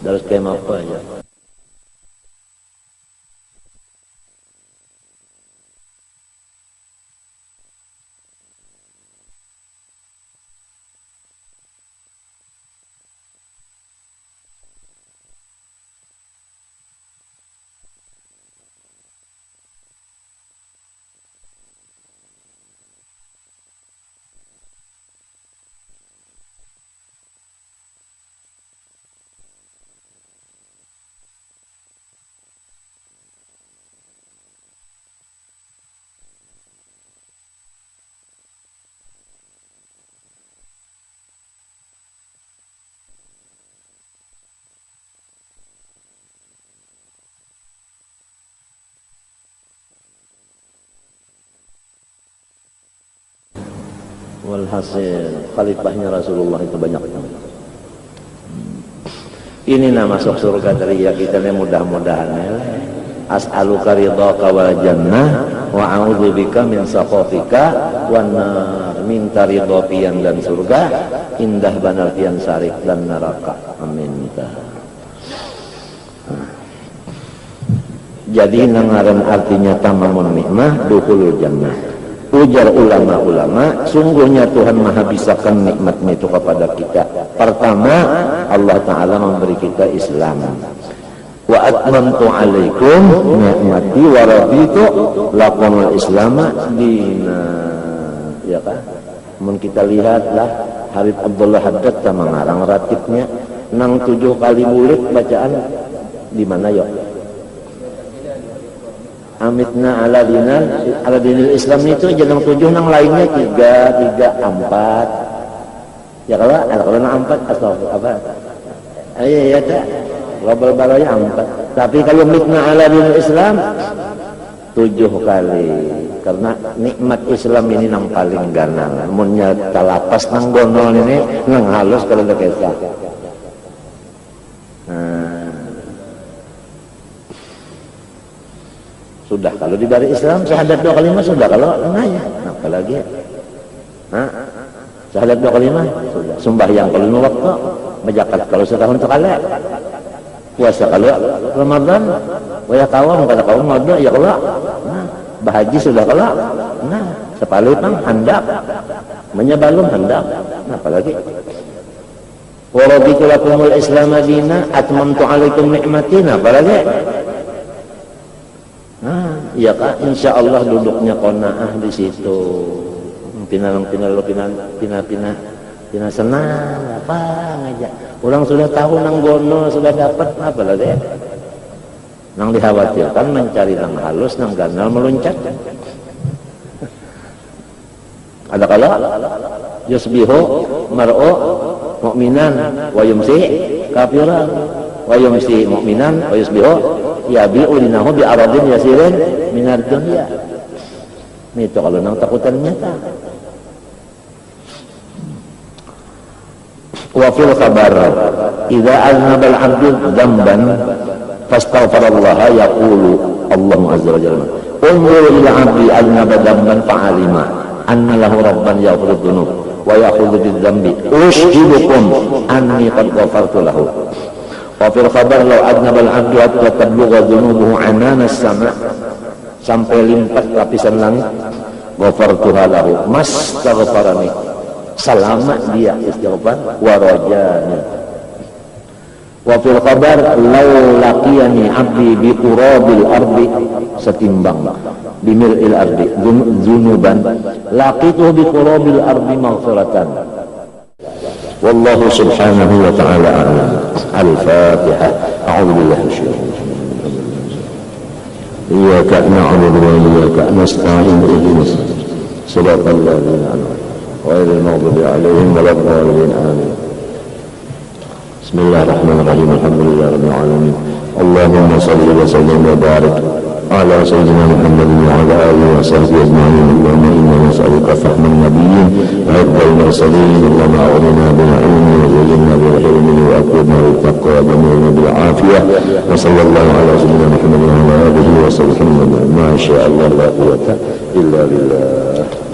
Dari skema apa aja. Walhasil khalifahnya Rasulullah itu banyak. Ini nama masuk surga dari ya kita nih mudah-mudahan ya. As'aluka ridhaka wal jannah wa a'udzubika min sakhatika wan nar. Minta ridho pian dan surga, indah banar pian sarik dan neraka. Amin. Jadi nangaran artinya tamamun nikmah dukhulul jannah. Ujar ulama-ulama, sungguhnya Tuhan maha bisakan nikmatnya itu kepada kita. Pertama, Allah Ta'ala memberi kita Islam. Wa atmamtu alaikum ni'mati wa raditu lakumul islama dina. Ya kan? Mun kita lihatlah Harith Abdullah Haddad mengarang ratibnya nang 7 kali mulut bacaan di mana yuk? Amitna ala dinil Islam itu jenang 7 nang lainnya 3, 4. Ya kalau nang 4 atau apa? Ya tak. Global balanya 4. Tapi kalau mitna ala dinil Islam 7 kali. Karena nikmat Islam ini nang paling ganang. Munnya talapas nang gonol ini nang halus kalau udah kesah. Sudah kalau diberi Islam syahadat 2 kalimat sudah kalau ya apalagi syahadat 2 kalimat sudah sembahyang kalau 5 waktu berzakat kalau setahun sekali puasa kalau Ramadan waya kawam kata kaum ngodo ya kalau bahaji sudah kalau sepalipang hendak menyebalum hendak apalagi wa raditu lakumul islam madina atmamtu alaikum ni'mati apalagi ya kak, insya Allah duduknya qanaah di situ. Pina senang apa ngajak. Orang sudah tahu nang gono sudah dapat apa lagi? Nang dikhawatirkan mencari nang halus nang ganal meluncat. Ada kala yusbihu mar'u mu'minan wa yumsi kafiran wa yumsi mu'minan wa yusbihu yabi'u linahu bi aradin yasirin minar dunya. Ini itu kalau nang takutan nyata. Wa fil khabar idza aznaba al-'abdu dhanban fastaghfarallaha yaqulu Allahu azza wa jalla unzur ila 'abdi aznaba dhanban fa'alima anna lahu rabban yaghfiru dhunub wa ya'khudhu bidh-dhanbi ushidukum anni qad ghafartu lahu. Wa fil khabar law adnaba al-'abdu hatta tablugha dhunubuhu 'anana as-sama' sampai limpat lapisan langit ghafartuha lahu mastaghfarani selama dia istighfar wa rajani Wa fil khabar law laqiyani 'abdi bi qurabil ardi setimbang bimil'il ardi dzunuban laqitu bi qurabil ardi maghfiratan. Wallahu subhanahu wa ta'ala a'lam. Al-Fatihah. A'udzu billahi minasyaitonir rajim. Iyyaka na'budu wa iyyaka nasta'in ihdinas siratal ladzina an'amta 'alaihim ghairil maghdubi 'alaihim waladdallin. Amin. Bismillahirrahmanirrahim. Alhamdulillahirabbil alamin. Allahumma shalli wa sallim wa barik ala sayyidina Muhammadin wa ala alihi wa sahbihi ajma'in. Allahumma inna nas'aluka fahman nabiyyin wa iqbal mursalin. Allahumma a'inna bil ilmi wa zayyinna bil hilmi wa akribna bil taqwa wa jamilna bil afiyah. Wa sallallahu ala sayyidina Muhammadin wa ala alihi wa sahbihi ajma'in. Ma syaa Allah la quwwata illa billah.